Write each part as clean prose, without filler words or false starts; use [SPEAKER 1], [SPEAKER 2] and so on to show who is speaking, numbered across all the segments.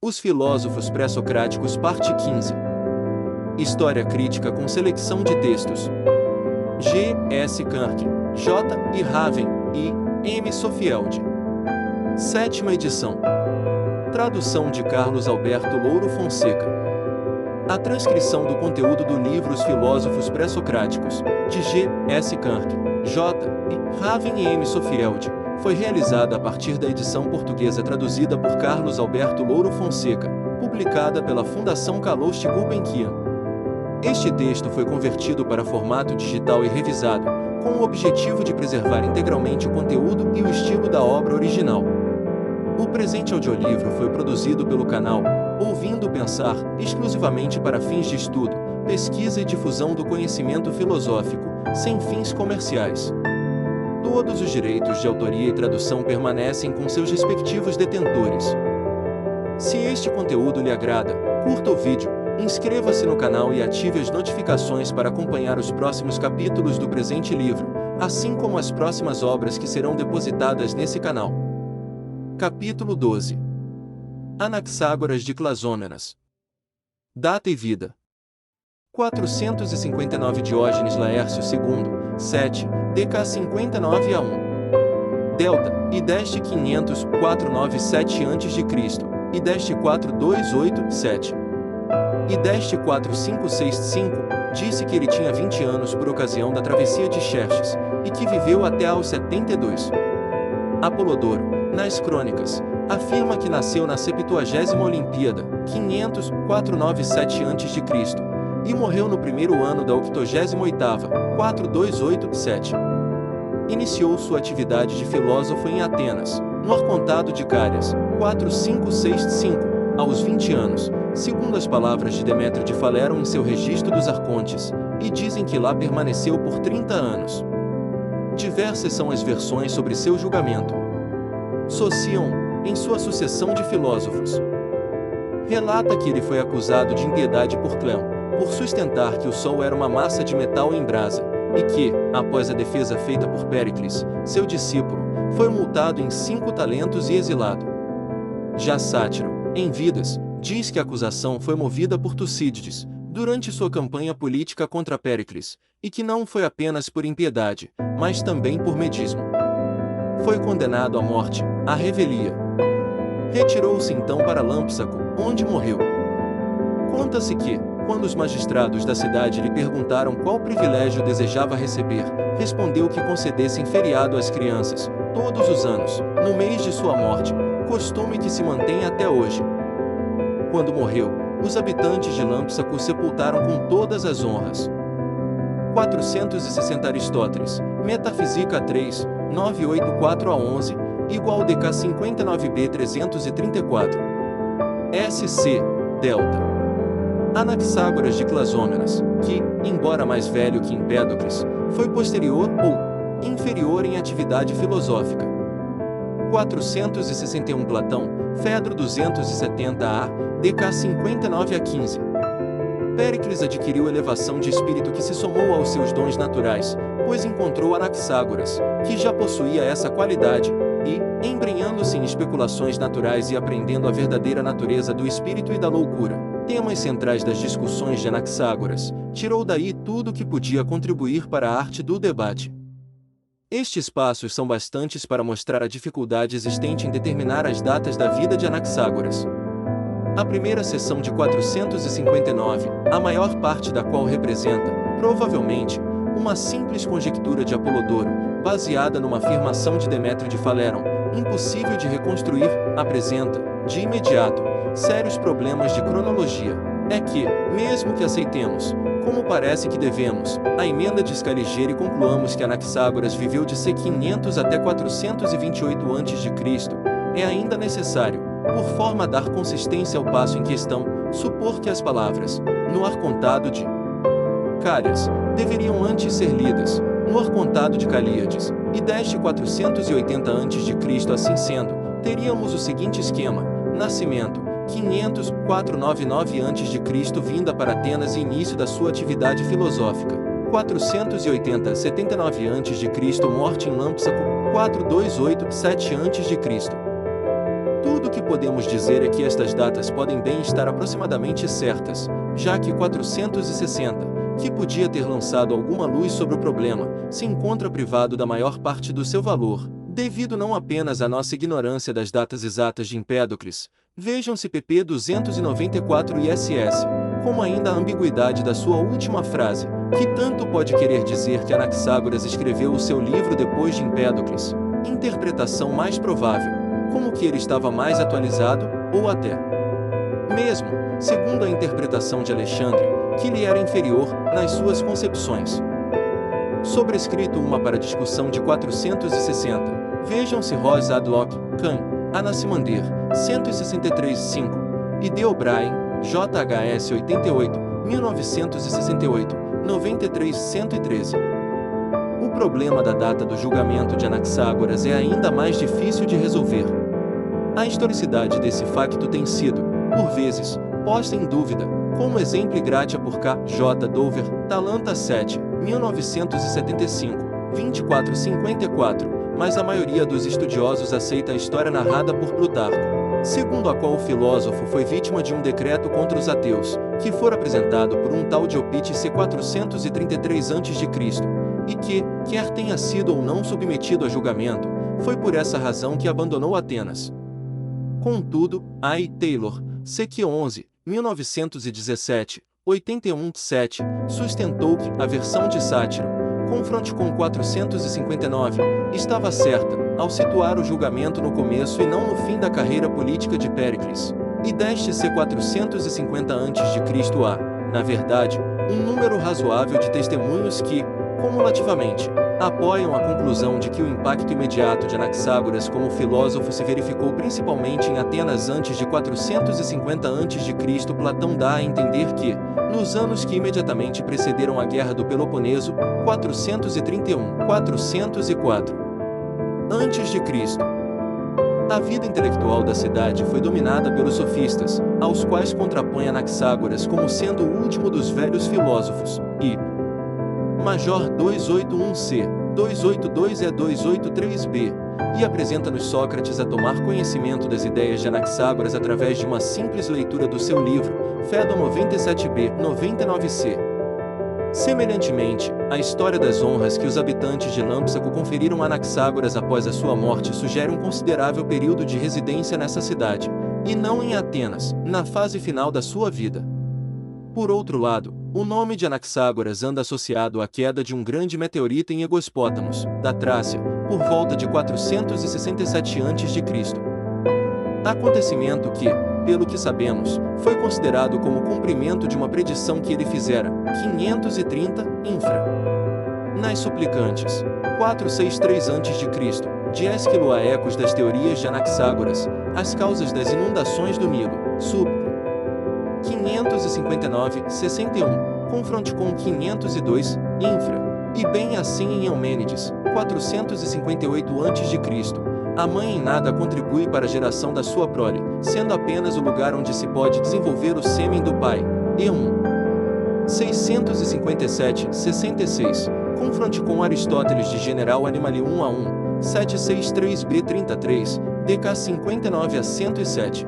[SPEAKER 1] Os filósofos pré-socráticos, parte 15. História crítica com seleção de textos. G. S. Kirk, J. E. Raven, I. M. Sofield. Sétima edição. Tradução de Carlos Alberto Louro Fonseca. A transcrição do conteúdo do livro Os Filósofos Pré-Socráticos, de G. S. Kirk, J. E. Raven e M. Sofield, foi realizada a partir da edição portuguesa traduzida por Carlos Alberto Louro Fonseca, publicada pela Fundação Calouste Gulbenkian. Este texto foi convertido para formato digital e revisado, com o objetivo de preservar integralmente o conteúdo e o estilo da obra original. O presente audiolivro foi produzido pelo canal Ouvindo Pensar, exclusivamente para fins de estudo, pesquisa e difusão do conhecimento filosófico, sem fins comerciais. Todos os direitos de autoria e tradução permanecem com seus respectivos detentores. Se este conteúdo lhe agrada, curta o vídeo, inscreva-se no canal e ative as notificações para acompanhar os próximos capítulos do presente livro, assim como as próximas obras que serão depositadas nesse canal. Capítulo 12. Anaxágoras de Clasômenas. Data e vida. 459 Diógenes Laércio II, 7, DK 59 a 1. Delta, e deste 500, 497 a.C., e deste 4287. E deste 4565, disse que ele tinha 20 anos por ocasião da travessia de Xerxes, e que viveu até aos 72. Apolodoro, nas Crônicas, afirma que nasceu na 70ª Olimpíada, 500, 497 a.C., e morreu no primeiro ano da 88ª, 4287. Iniciou sua atividade de filósofo em Atenas, no Arcontado de Cárias, 4565, aos 20 anos, segundo as palavras de Demétrio de Faléron em seu registro dos Arcontes, e dizem que lá permaneceu por 30 anos. Diversas são as versões sobre seu julgamento. Socion, em sua sucessão de filósofos, relata que ele foi acusado de impiedade por Cleon, por sustentar que o Sol era uma massa de metal em brasa, e que, após a defesa feita por Péricles, seu discípulo, foi multado em 5 talentos e exilado. Já Sátiro, em Vidas, diz que a acusação foi movida por Tucídides, durante sua campanha política contra Péricles, e que não foi apenas por impiedade, mas também por medismo. Foi condenado à morte, à revelia. Retirou-se então para Lampsaco, onde morreu. Conta-se que, quando os magistrados da cidade lhe perguntaram qual privilégio desejava receber, respondeu que concedessem feriado às crianças, todos os anos, no mês de sua morte, costume que se mantém até hoje. Quando morreu, os habitantes de Lampsaco o sepultaram com todas as honras. 460 Aristóteles, Metafísica 3, 984 a 11, igual DK 59b 334. SC, Delta. Anaxágoras de Clasômenas, que, embora mais velho que Empédocles, foi posterior ou inferior em atividade filosófica. 461 Platão, Fedro 270 a, DK 59 a 15. Péricles adquiriu elevação de espírito que se somou aos seus dons naturais, pois encontrou Anaxágoras, que já possuía essa qualidade, e, embrenhando-se em especulações naturais e aprendendo a verdadeira natureza do espírito e da loucura, temas centrais das discussões de Anaxágoras, tirou daí tudo o que podia contribuir para a arte do debate. Estes passos são bastantes para mostrar a dificuldade existente em determinar as datas da vida de Anaxágoras. A primeira seção de 459, a maior parte da qual representa, provavelmente, uma simples conjectura de Apolodoro, baseada numa afirmação de Demétrio de Faléron, impossível de reconstruir, apresenta, de imediato, sérios problemas de cronologia. É que, mesmo que aceitemos, como parece que devemos, a emenda de Scaliger e concluamos que Anaxágoras viveu de C. 500 até 428 a.C., é ainda necessário, por forma a dar consistência ao passo em questão, supor que as palavras, no Arcontado de Cárias, deveriam antes ser lidas, no Arcontado de Calíades, e deste 480 a.C. Assim sendo, teríamos o seguinte esquema: nascimento, 500, 499 a.C. vinda para Atenas e início da sua atividade filosófica, 480 a 79 a.C. morte em Lampsaco, 428, 7 a.C. Tudo que podemos dizer é que estas datas podem bem estar aproximadamente certas, já que 460, que podia ter lançado alguma luz sobre o problema, se encontra privado da maior parte do seu valor, devido não apenas à nossa ignorância das datas exatas de Empédocles, vejam-se pp 294 ISS, como ainda a ambiguidade da sua última frase, que tanto pode querer dizer que Anaxágoras escreveu o seu livro depois de Empédocles, interpretação mais provável, como que ele estava mais atualizado, ou até mesmo, segundo a interpretação de Alexandre, que lhe era inferior nas suas concepções. Sobrescrito uma para discussão de 460, vejam-se Rose Adlock, Kahn, Anaximander, 163-5, e D. O'Brien, JHS 88, 1968, 93-113. O problema da data do julgamento de Anaxágoras é ainda mais difícil de resolver. A historicidade desse facto tem sido, por vezes, posta em dúvida, como exemplo gratia por K. J. Dover, Talanta 7, 1975, 24-54, mas a maioria dos estudiosos aceita a história narrada por Plutarco, segundo a qual o filósofo foi vítima de um decreto contra os ateus, que fora apresentado por um tal Diopite c. 433 a.C., e que, quer tenha sido ou não submetido a julgamento, foi por essa razão que abandonou Atenas. Contudo, A. Taylor, C. 11, 1917, 81-7, sustentou que a versão de Sátiro, confronte com 459, estava certa, ao situar o julgamento no começo e não no fim da carreira política de Péricles, e deste c. 450 a.C. há, na verdade, um número razoável de testemunhos que, cumulativamente, apoiam a conclusão de que o impacto imediato de Anaxágoras como filósofo se verificou principalmente em Atenas antes de 450 a.C. Platão dá a entender que, nos anos que imediatamente precederam a Guerra do Peloponeso, 431-404 a.C., a vida intelectual da cidade foi dominada pelos sofistas, aos quais contrapõe Anaxágoras como sendo o último dos velhos filósofos, e Major 281C, 282E 283B, e apresenta-nos Sócrates a tomar conhecimento das ideias de Anaxágoras através de uma simples leitura do seu livro, Fédon 97B, 99C. Semelhantemente, a história das honras que os habitantes de Lampsaco conferiram a Anaxágoras após a sua morte sugere um considerável período de residência nessa cidade, e não em Atenas, na fase final da sua vida. Por outro lado, o nome de Anaxágoras anda associado à queda de um grande meteorito em Egospótamos, da Trácia, por volta de 467 a.C. Acontecimento que, pelo que sabemos, foi considerado como cumprimento de uma predição que ele fizera, 530, infra. Nas Suplicantes, 463 a.C., de Ésquilo a ecos das teorias de Anaxágoras, as causas das inundações do Nilo, sub. 559-61, confronte com 502, infra, e bem assim em Eumênides, 458 a.C., a mãe em nada contribui para a geração da sua prole, sendo apenas o lugar onde se pode desenvolver o sêmen do pai, E1. 657-66, confronte com Aristóteles de General Animali 1 a 1, 763b33, DK 59 a 107.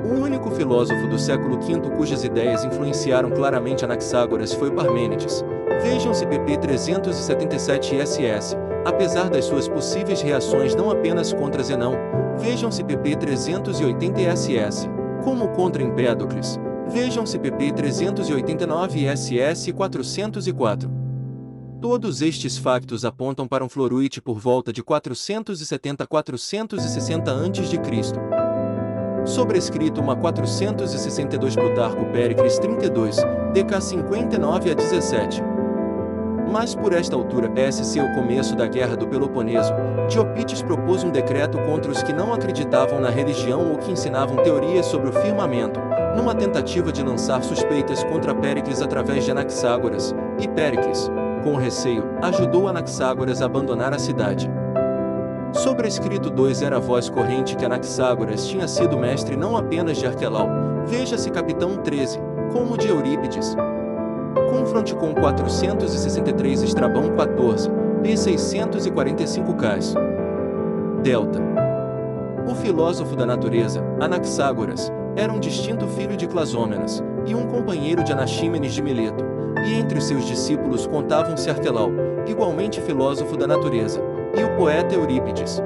[SPEAKER 1] O único filósofo do século V cujas ideias influenciaram claramente Anaxágoras foi Parmênides. Vejam-se pp 377 ISS, apesar das suas possíveis reações não apenas contra Zenão, vejam-se pp 380 ISS, como contra Empédocles, vejam-se pp 389 ISS e 404. Todos estes factos apontam para um Floruit por volta de 470-460 a.C. Sobrescrito uma 462 Plutarco Péricles 32, DK 59 a 17. Mas por esta altura SC o começo da Guerra do Peloponeso, Diopites propôs um decreto contra os que não acreditavam na religião ou que ensinavam teorias sobre o firmamento, numa tentativa de lançar suspeitas contra Péricles através de Anaxágoras, e Péricles, com receio, ajudou Anaxágoras a abandonar a cidade. Sobrescrito 2 era a voz corrente que Anaxágoras tinha sido mestre não apenas de Arquelau, veja-se capitão 13, como de Eurípides. Confronte com 463 Estrabão 14, P 645 Cas. Delta. O filósofo da natureza, Anaxágoras, era um distinto filho de Clasômenas, e um companheiro de Anaxímenes de Mileto, e entre os seus discípulos contavam-se Arquelau, igualmente filósofo da natureza, e o poeta Eurípides.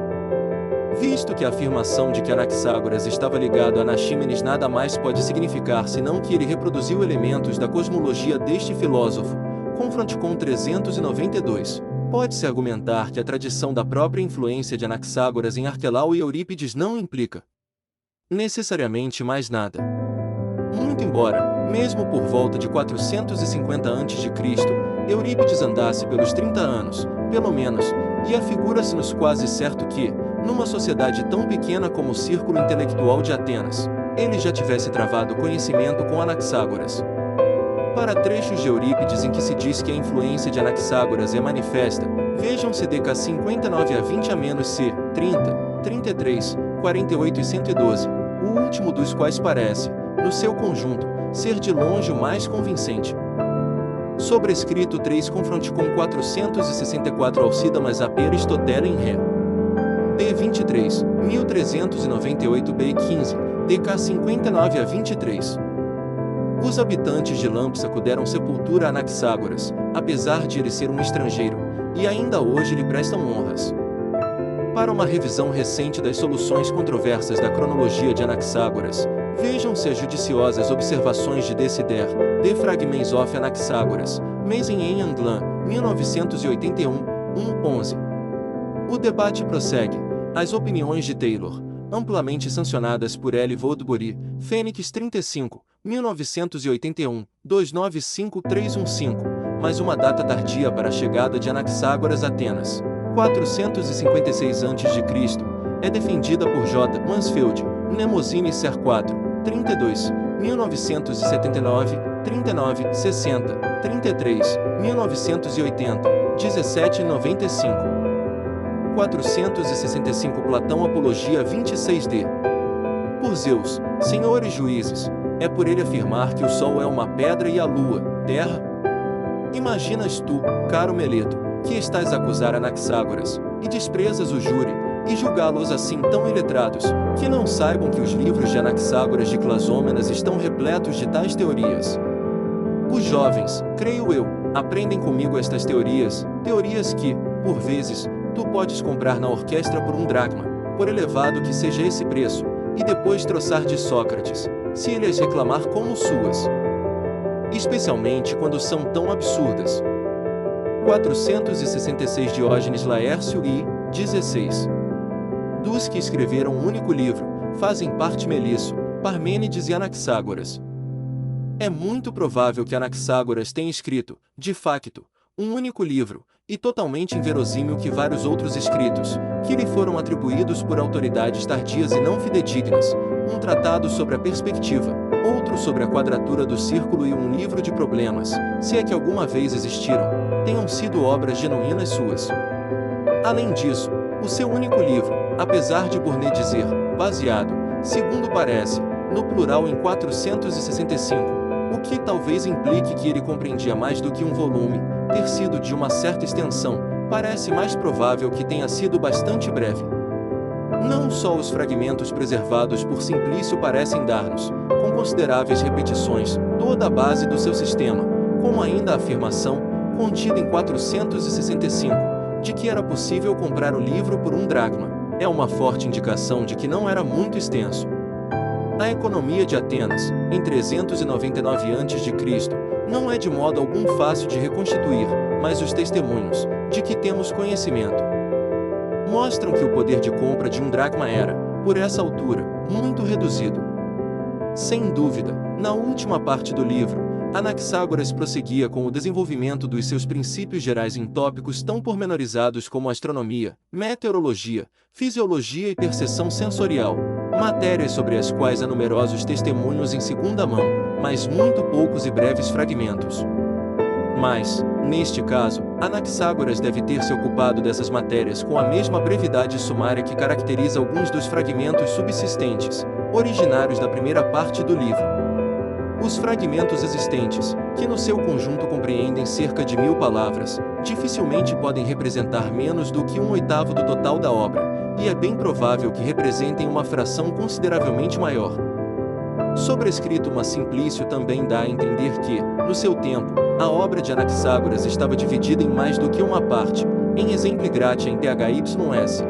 [SPEAKER 1] Visto que a afirmação de que Anaxágoras estava ligado a Anaxímenes nada mais pode significar senão que ele reproduziu elementos da cosmologia deste filósofo, Confronticon 392, pode-se argumentar que a tradição da própria influência de Anaxágoras em Arquelau e Eurípides não implica necessariamente mais nada. Muito embora, mesmo por volta de 450 a.C., Eurípides andasse pelos 30 anos, pelo menos, e afigura-se-nos quase certo que, numa sociedade tão pequena como o Círculo Intelectual de Atenas, ele já tivesse travado conhecimento com Anaxágoras. Para trechos de Eurípides em que se diz que a influência de Anaxágoras é manifesta, vejam CDK 59 a 20 a C, 30, 33, 48 e 112, o último dos quais parece, no seu conjunto, ser de longe o mais convincente. Sobrescrito 3 Confronticon 464 Alcidamas AP Aristotelem Ré. D 23, 1398 B 15, DK 59 a 23. Os habitantes de Lampsaco deram sepultura a Anaxágoras, apesar de ele ser um estrangeiro, e ainda hoje lhe prestam honras. Para uma revisão recente das soluções controversas da cronologia de Anaxágoras, vejam-se as judiciosas observações de Desider, De Fragments of Anaxágoras, Meisen en Anglan, 1981, 1.11. O debate prossegue. As opiniões de Taylor, amplamente sancionadas por L. Woodbury, Fênix 35, 1981, 295315, mas uma data tardia para a chegada de Anaxágoras a Atenas, 456 a.C., é defendida por J. Mansfield, Mnemosyne Ser 4, 32, 1979, 39, 60, 33, 1980, 1795. 465 Platão Apologia 26d. Por Zeus, Senhor e Juízes, é por ele afirmar que o Sol é uma pedra e a Lua, terra? Imaginas tu, caro Meleto, que estás a acusar Anaxágoras, e desprezas o júri, e julgá-los assim tão iletrados, que não saibam que os livros de Anaxágoras de Clasômenas estão repletos de tais teorias. Os jovens, creio eu, aprendem comigo estas teorias, teorias que, por vezes, tu podes comprar na orquestra por 1 dracma, por elevado que seja esse preço, e depois troçar de Sócrates, se ele as reclamar como suas. Especialmente quando são tão absurdas. 466 Diógenes Laércio e 16. Dos que escreveram um único livro, fazem parte Melisso, Parmênides e Anaxágoras. É muito provável que Anaxágoras tenha escrito, de facto, um único livro, e totalmente inverossímil que vários outros escritos, que lhe foram atribuídos por autoridades tardias e não fidedignas, um tratado sobre a perspectiva, outro sobre a quadratura do círculo e um livro de problemas, se é que alguma vez existiram, tenham sido obras genuínas suas. Além disso, o seu único livro, apesar de Burnet dizer, baseado, segundo parece, no plural em 465, o que talvez implique que ele compreendia mais do que um volume, ter sido de uma certa extensão, parece mais provável que tenha sido bastante breve. Não só os fragmentos preservados por Simplício parecem dar-nos, com consideráveis repetições, toda a base do seu sistema, como ainda a afirmação, contida em 465, de que era possível comprar o livro por 1 dracma, é uma forte indicação de que não era muito extenso. A economia de Atenas, em 399 a.C., não é de modo algum fácil de reconstituir, mas os testemunhos, de que temos conhecimento, mostram que o poder de compra de 1 dracma era, por essa altura, muito reduzido. Sem dúvida, na última parte do livro, Anaxágoras prosseguia com o desenvolvimento dos seus princípios gerais em tópicos tão pormenorizados como astronomia, meteorologia, fisiologia e percepção sensorial, matérias sobre as quais há numerosos testemunhos em segunda mão, mas muito poucos e breves fragmentos. Mas, neste caso, Anaxágoras deve ter se ocupado dessas matérias com a mesma brevidade sumária que caracteriza alguns dos fragmentos subsistentes, originários da primeira parte do livro. Os fragmentos existentes, que no seu conjunto compreendem cerca de 1000 palavras, dificilmente podem representar menos do que 1/8 do total da obra, e é bem provável que representem uma fração consideravelmente maior. Sobrescrito uma Simplício também dá a entender que, no seu tempo, a obra de Anaxágoras estava dividida em mais do que uma parte, em exemplo gratia em PHYS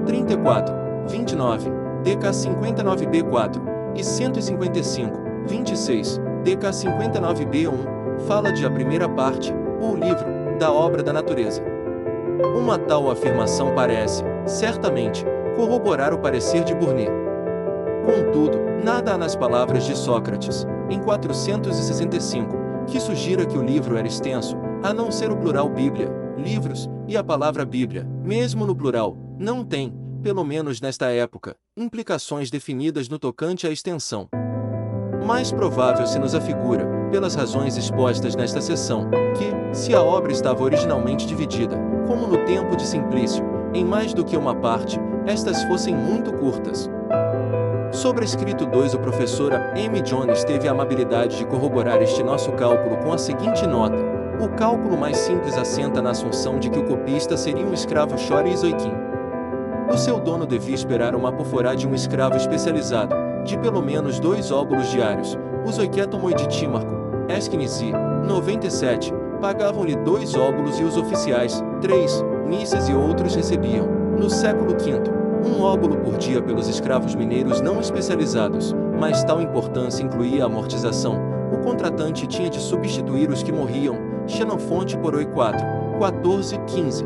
[SPEAKER 1] 34, 29, DK 59B4, e 155, 26, DK 59B1, fala de a primeira parte, o livro, da obra da natureza. Uma tal afirmação parece, certamente, corroborar o parecer de Burnet. Contudo, nada há nas palavras de Sócrates, em 465, que sugira que o livro era extenso, a não ser o plural Bíblia, livros, e a palavra Bíblia, mesmo no plural, não tem, pelo menos nesta época, implicações definidas no tocante à extensão. Mais provável se nos afigura, pelas razões expostas nesta seção, que, se a obra estava originalmente dividida, como no tempo de Simplício, em mais do que uma parte, estas fossem muito curtas. Sobrescrito 2. O professor M. Jones teve a amabilidade de corroborar este nosso cálculo com a seguinte nota: o cálculo mais simples assenta na assunção de que o copista seria um escravo Shori Isoiquim. O seu dono devia esperar uma apoforá de um escravo especializado, de pelo menos 2 óbulos diários. Os Oiketomoi de Tímarco, Esquinizi, 97, pagavam-lhe 2 óbulos e os oficiais, 3, Nices e outros recebiam, no século V, 1 óbulo por dia pelos escravos mineiros não especializados, mas tal importância incluía a amortização. O contratante tinha de substituir os que morriam. Xenofonte por Oi 4, 14, 15.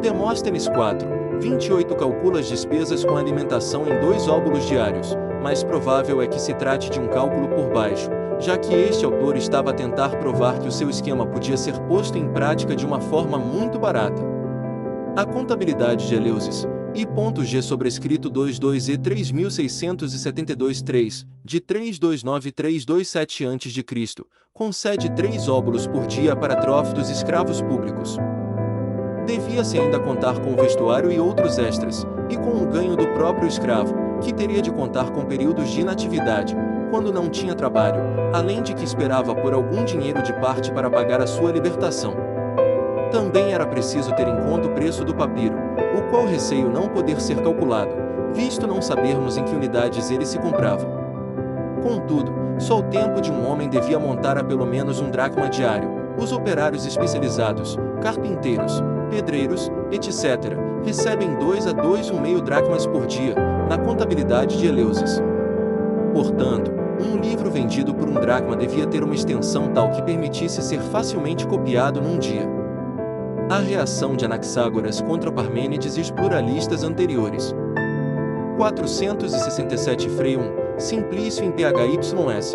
[SPEAKER 1] Demóstenes 4, 28 calcula as despesas com alimentação em 2 óbulos diários, mas provável é que se trate de um cálculo por baixo, já que este autor estava a tentar provar que o seu esquema podia ser posto em prática de uma forma muito barata. A contabilidade de Eleusis, I.G sobrescrito 22E 3672-3, de 329-327 a.C., concede 3 óbulos por dia para trófidos escravos públicos. Devia-se ainda contar com o vestuário e outros extras, e com o ganho do próprio escravo, que teria de contar com períodos de inatividade, quando não tinha trabalho, além de que esperava por algum dinheiro de parte para pagar a sua libertação. Também era preciso ter em conta o preço do papiro, o qual receio não poder ser calculado, visto não sabermos em que unidades ele se comprava. Contudo, só o tempo de um homem devia montar a pelo menos 1 dracma diário. Os operários especializados, carpinteiros, pedreiros, etc., recebem 2 a 2,5 dracmas por dia, na contabilidade de Eleusis. Portanto, um livro vendido por 1 dracma devia ter uma extensão tal que permitisse ser facilmente copiado num dia. A reação de Anaxágoras contra Parmênides e os pluralistas anteriores. 467 Frei 1, Simplício em PHYS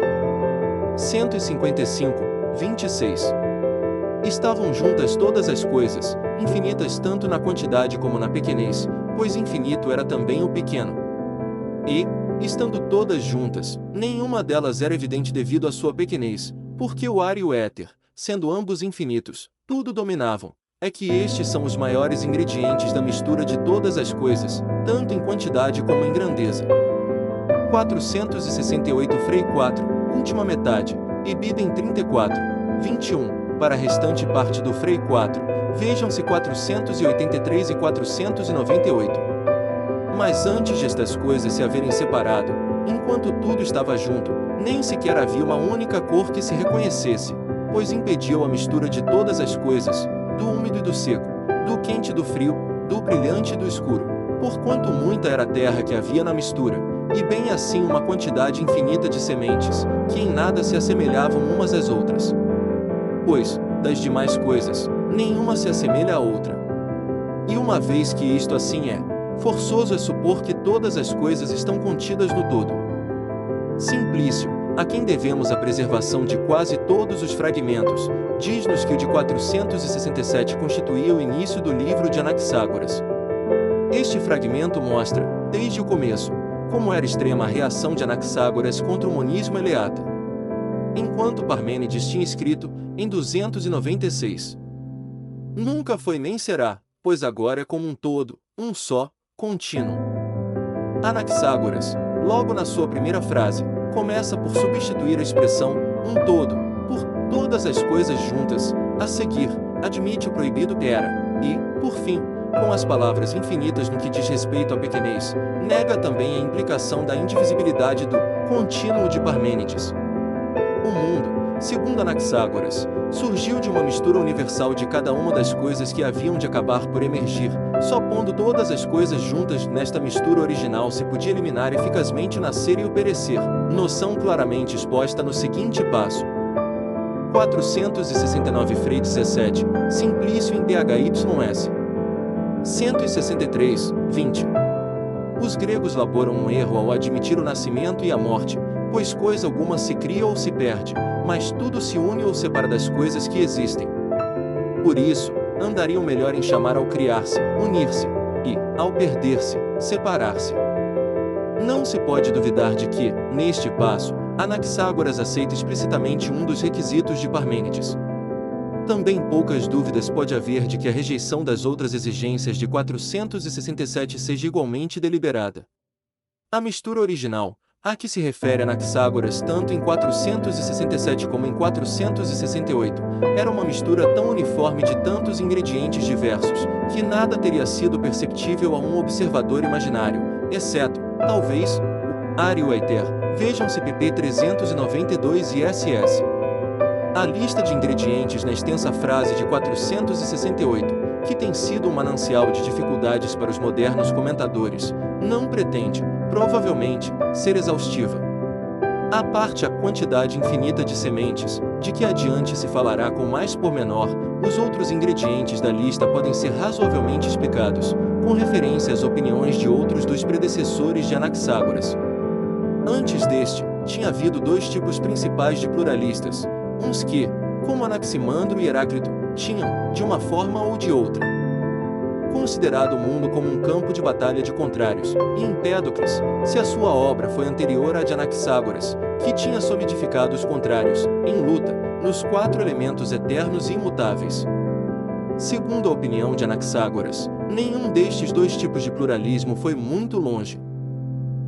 [SPEAKER 1] 155, 26. Estavam juntas todas as coisas, infinitas tanto na quantidade como na pequenez, pois infinito era também o pequeno. E, estando todas juntas, nenhuma delas era evidente devido à sua pequenez, porque o ar e o éter, sendo ambos infinitos, tudo dominavam. É que estes são os maiores ingredientes da mistura de todas as coisas, tanto em quantidade como em grandeza. 468 Frei 4, última metade, e Bidem 34, 21, para a restante parte do Frei 4, vejam-se 483 e 498. Mas antes destas coisas se haverem separado, enquanto tudo estava junto, nem sequer havia uma única cor que se reconhecesse, pois impediu a mistura de todas as coisas, do úmido e do seco, do quente e do frio, do brilhante e do escuro, porquanto muita era a terra que havia na mistura, e bem assim uma quantidade infinita de sementes, que em nada se assemelhavam umas às outras. Pois, das demais coisas, nenhuma se assemelha à outra. E uma vez que isto assim é, forçoso é supor que todas as coisas estão contidas no todo. Simplício, a quem devemos a preservação de quase todos os fragmentos, diz-nos que o de 467 constituía o início do livro de Anaxágoras. Este fragmento mostra, desde o começo, como era extrema a reação de Anaxágoras contra o monismo eleata. Enquanto Parmênides tinha escrito, em 296. Nunca foi nem será, pois agora é como um todo, um só, contínuo. Anaxágoras, logo na sua primeira frase, começa por substituir a expressão um todo por todas as coisas juntas, a seguir, admite o proibido era, e, por fim, com as palavras infinitas no que diz respeito à pequenez, nega também a implicação da indivisibilidade do contínuo de Parmênides. O mundo, segundo Anaxágoras, surgiu de uma mistura universal de cada uma das coisas que haviam de acabar por emergir. Só pondo todas as coisas juntas nesta mistura original se podia eliminar eficazmente o nascer e o perecer, noção claramente exposta no seguinte passo. 469 Frei 17, Simplício em PHYS. 163, 20. Os gregos laboram um erro ao admitir o nascimento e a morte, pois coisa alguma se cria ou se perde, mas tudo se une ou separa das coisas que existem. Por isso, andariam melhor em chamar ao criar-se, unir-se, e, ao perder-se, separar-se. Não se pode duvidar de que, neste passo, Anaxágoras aceita explicitamente um dos requisitos de Parmênides. Também poucas dúvidas pode haver de que a rejeição das outras exigências de 467 seja igualmente deliberada. A mistura original, a que se refere Anaxágoras tanto em 467 como em 468, era uma mistura tão uniforme de tantos ingredientes diversos, que nada teria sido perceptível a um observador imaginário, exceto, talvez, o ar e o éter. Vejam-se pp 392 e ss. A lista de ingredientes na extensa frase de 468, que tem sido um manancial de dificuldades para os modernos comentadores, não pretende, provavelmente, ser exaustiva. À parte a quantidade infinita de sementes, de que adiante se falará com mais pormenor, os outros ingredientes da lista podem ser razoavelmente explicados, com referência às opiniões de outros dos predecessores de Anaxágoras. Antes deste, tinha havido dois tipos principais de pluralistas, uns que, como Anaximandro e Heráclito, tinham, de uma forma ou de outra, considerado o mundo como um campo de batalha de contrários, e Empédocles, se a sua obra foi anterior à de Anaxágoras, que tinha solidificado os contrários, em luta, nos quatro elementos eternos e imutáveis. Segundo a opinião de Anaxágoras, nenhum destes dois tipos de pluralismo foi muito longe.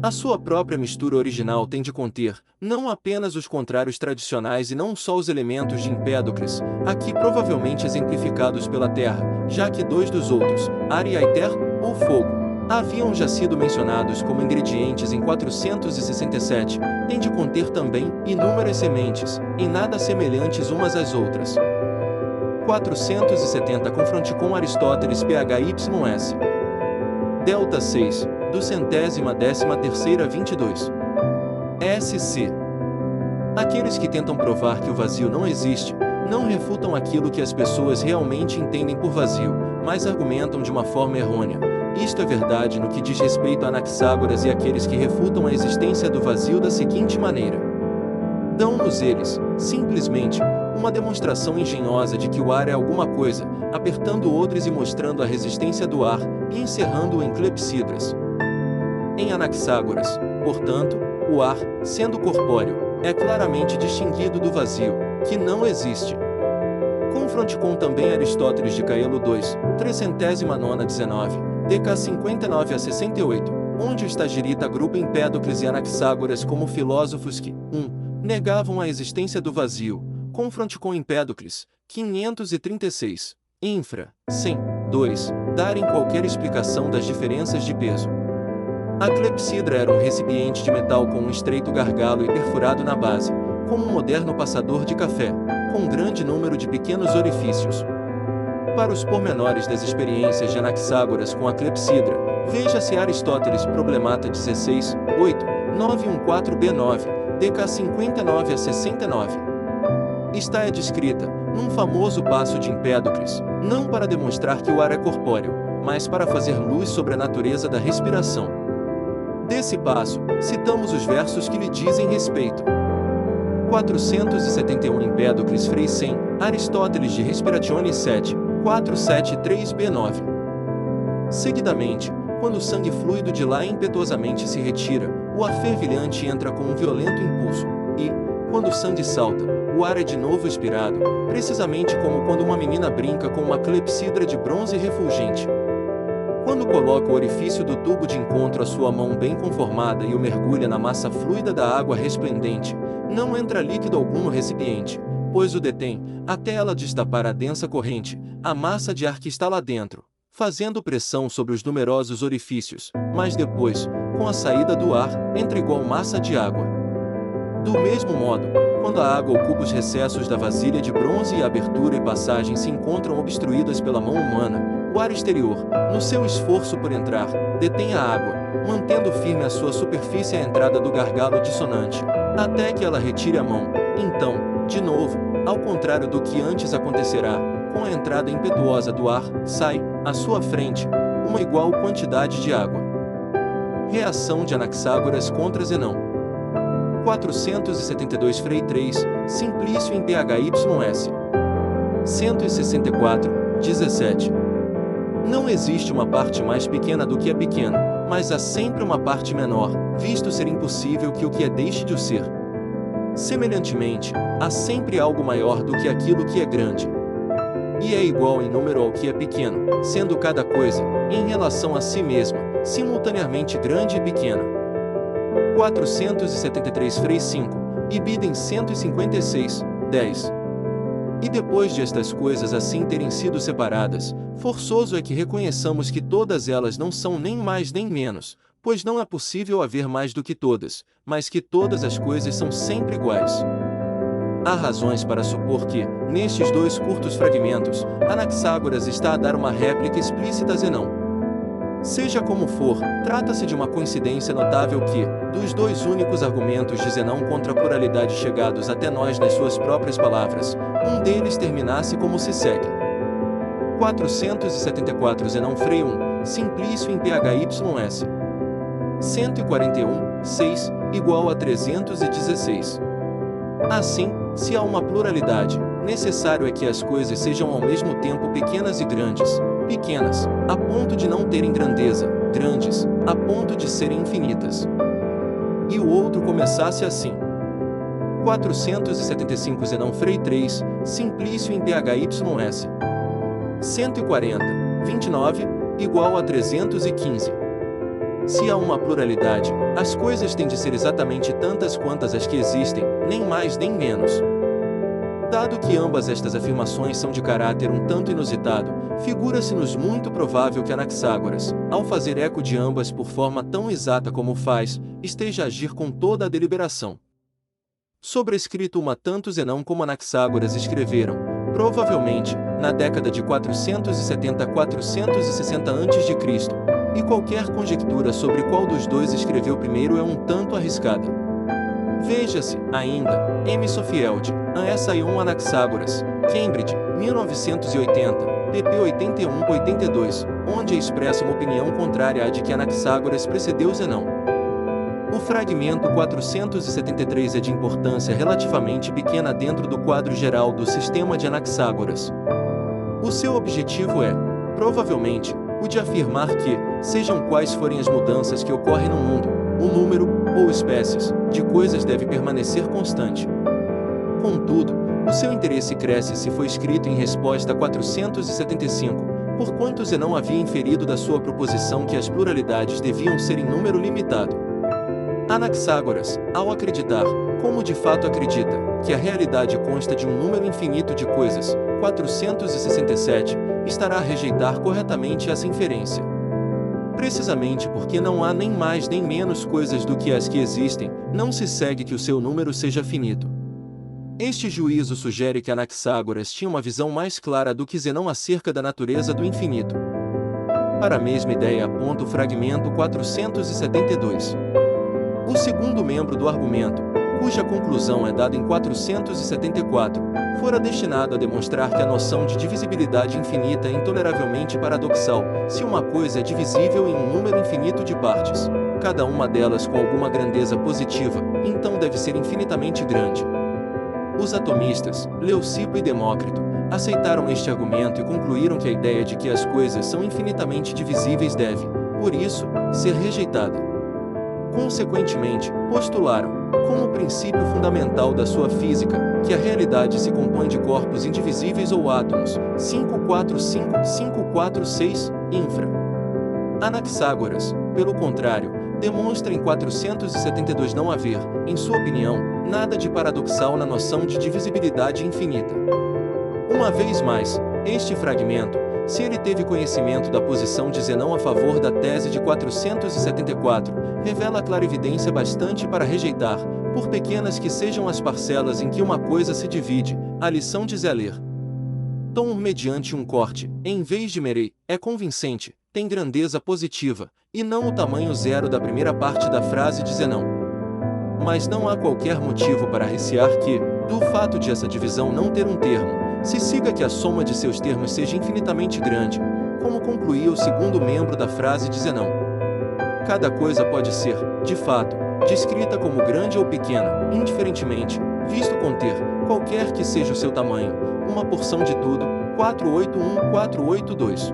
[SPEAKER 1] A sua própria mistura original tem de conter, não apenas os contrários tradicionais e não só os elementos de Empédocles, aqui provavelmente exemplificados pela terra, já que dois dos outros, ar e éter, ou fogo, haviam já sido mencionados como ingredientes em 467, tem de conter também inúmeras sementes, em nada semelhantes umas às outras. 470 Confronte com Aristóteles PHYS. Delta 6. Do 113ª 22. SC. Aqueles que tentam provar que o vazio não existe, não refutam aquilo que as pessoas realmente entendem por vazio, mas argumentam de uma forma errônea. Isto é verdade no que diz respeito a Anaxágoras e aqueles que refutam a existência do vazio da seguinte maneira. Dão-nos eles, simplesmente, uma demonstração engenhosa de que o ar é alguma coisa, apertando odres e mostrando a resistência do ar, e encerrando-o em clepsidras. Em Anaxágoras, portanto, o ar, sendo corpóreo, é claramente distinguido do vazio, que não existe. Confronte com também Aristóteles de Caelo 2, 319, DK 59 a 68, onde o estagirita agrupa Empédocles e Anaxágoras como filósofos que, 1. Negavam a existência do vazio. Confronte com Empédocles, 536, infra, 100, 2. Darem qualquer explicação das diferenças de peso. A clepsidra era um recipiente de metal com um estreito gargalo e perfurado na base, como um moderno passador de café, com um grande número de pequenos orifícios. Para os pormenores das experiências de Anaxágoras com a clepsidra, veja-se Aristóteles Problemata 16, 8, 914b9, DK 59 a 69. Está descrita, num famoso passo de Empédocles, não para demonstrar que o ar é corpóreo, mas para fazer luz sobre a natureza da respiração. Desse passo, citamos os versos que lhe dizem respeito. 471 Empédocles Frei 100, Aristóteles de Respiratione 7, 473b9. Seguidamente, quando o sangue fluido de lá impetuosamente se retira, o ar fervilhante entra com um violento impulso, e, quando o sangue salta, o ar é de novo expirado, precisamente como quando uma menina brinca com uma clepsidra de bronze refulgente. Quando Quando coloca o orifício do tubo de encontro à sua mão bem conformada e o mergulha na massa fluida da água resplendente, não entra líquido algum no recipiente, pois o detém, até ela destapar a densa corrente, a massa de ar que está lá dentro, fazendo pressão sobre os numerosos orifícios, mas depois, com a saída do ar, entra igual massa de água. Do mesmo modo, quando a água ocupa os recessos da vasilha de bronze e a abertura e passagem se encontram obstruídas pela mão humana, o ar exterior, no seu esforço por entrar, detém a água, mantendo firme a sua superfície à entrada do gargalo dissonante, até que ela retire a mão. Então, de novo, ao contrário do que antes acontecerá, com a entrada impetuosa do ar, sai, à sua frente, uma igual quantidade de água. Reação de Anaxágoras contra Zenão. 472 Frei 3, Simplício em PHYS. 164, 17. Não existe uma parte mais pequena do que é pequeno, mas há sempre uma parte menor, visto ser impossível que o que é deixe de o ser. Semelhantemente, há sempre algo maior do que aquilo que é grande. E é igual em número ao que é pequeno, sendo cada coisa, em relação a si mesma, simultaneamente grande e pequena. 473 Frei 5, Ibidem 156, 10. E depois de estas coisas assim terem sido separadas, forçoso é que reconheçamos que todas elas não são nem mais nem menos, pois não é possível haver mais do que todas, mas que todas as coisas são sempre iguais. Há razões para supor que, nestes dois curtos fragmentos, Anaxágoras está a dar uma réplica explícita a Zenão. Seja como for, trata-se de uma coincidência notável que, dos dois únicos argumentos de Zenão contra a pluralidade chegados até nós nas suas próprias palavras, um deles terminasse como se segue. 474 Zenão Frei 1, Simplício em PHYS. 141, 6, igual a 316. Assim, se há uma pluralidade, necessário é que as coisas sejam ao mesmo tempo pequenas e grandes, pequenas, a ponto de não terem grandeza, grandes, a ponto de serem infinitas. E o outro começasse assim. 475 Zenão Frei 3, Simplício em PHYS. 140, 29, igual a 315. Se há uma pluralidade, as coisas têm de ser exatamente tantas quantas as que existem, nem mais nem menos. Dado que ambas estas afirmações são de caráter um tanto inusitado, figura-se-nos muito provável que Anaxágoras, ao fazer eco de ambas por forma tão exata como o faz, esteja a agir com toda a deliberação. Sobrescrito uma tanto Zenão como Anaxágoras escreveram, provavelmente, na década de 470 a 460 a.C., e qualquer conjectura sobre qual dos dois escreveu primeiro é um tanto arriscada. Veja-se, ainda, M. Sofield, An Essay-on Anaxágoras, Cambridge, 1980, pp 81-82, onde expressa uma opinião contrária à de que Anaxágoras precedeu Zenão. O fragmento 473 é de importância relativamente pequena dentro do quadro geral do sistema de Anaxágoras. O seu objetivo é, provavelmente, o de afirmar que, sejam quais forem as mudanças que ocorrem no mundo, o número, ou espécies, de coisas deve permanecer constante. Contudo, o seu interesse cresce se foi escrito em resposta a 475, porquanto Zenão havia inferido da sua proposição que as pluralidades deviam ser em número limitado. Anaxágoras, ao acreditar, como de fato acredita, que a realidade consta de um número infinito de coisas, 467, estará a rejeitar corretamente essa inferência. Precisamente porque não há nem mais nem menos coisas do que as que existem, não se segue que o seu número seja finito. Este juízo sugere que Anaxágoras tinha uma visão mais clara do que Zenão acerca da natureza do infinito. Para a mesma ideia aponta o fragmento 472. O segundo membro do argumento, cuja conclusão é dada em 474, fora destinado a demonstrar que a noção de divisibilidade infinita é intoleravelmente paradoxal, se uma coisa é divisível em um número infinito de partes, cada uma delas com alguma grandeza positiva, então deve ser infinitamente grande. Os atomistas, Leucipo e Demócrito, aceitaram este argumento e concluíram que a ideia de que as coisas são infinitamente divisíveis deve, por isso, ser rejeitada. Consequentemente, postularam, como princípio fundamental da sua física, que a realidade se compõe de corpos indivisíveis ou átomos, 545-546, infra. Anaxágoras, pelo contrário, demonstra em 472 não haver, em sua opinião, nada de paradoxal na noção de divisibilidade infinita. Uma vez mais, este fragmento, se ele teve conhecimento da posição de Zenão a favor da tese de 474, revela clarividência bastante para rejeitar, por pequenas que sejam as parcelas em que uma coisa se divide, a lição de Zeller. Tom mediante um corte, em vez de Merey, é convincente, tem grandeza positiva, e não o tamanho zero da primeira parte da frase de Zenão. Mas não há qualquer motivo para recear que, do fato de essa divisão não ter um termo, se siga que a soma de seus termos seja infinitamente grande, como concluía o segundo membro da frase de Zenão. Cada coisa pode ser, de fato, descrita como grande ou pequena, indiferentemente, visto conter, qualquer que seja o seu tamanho, uma porção de tudo, 481-482.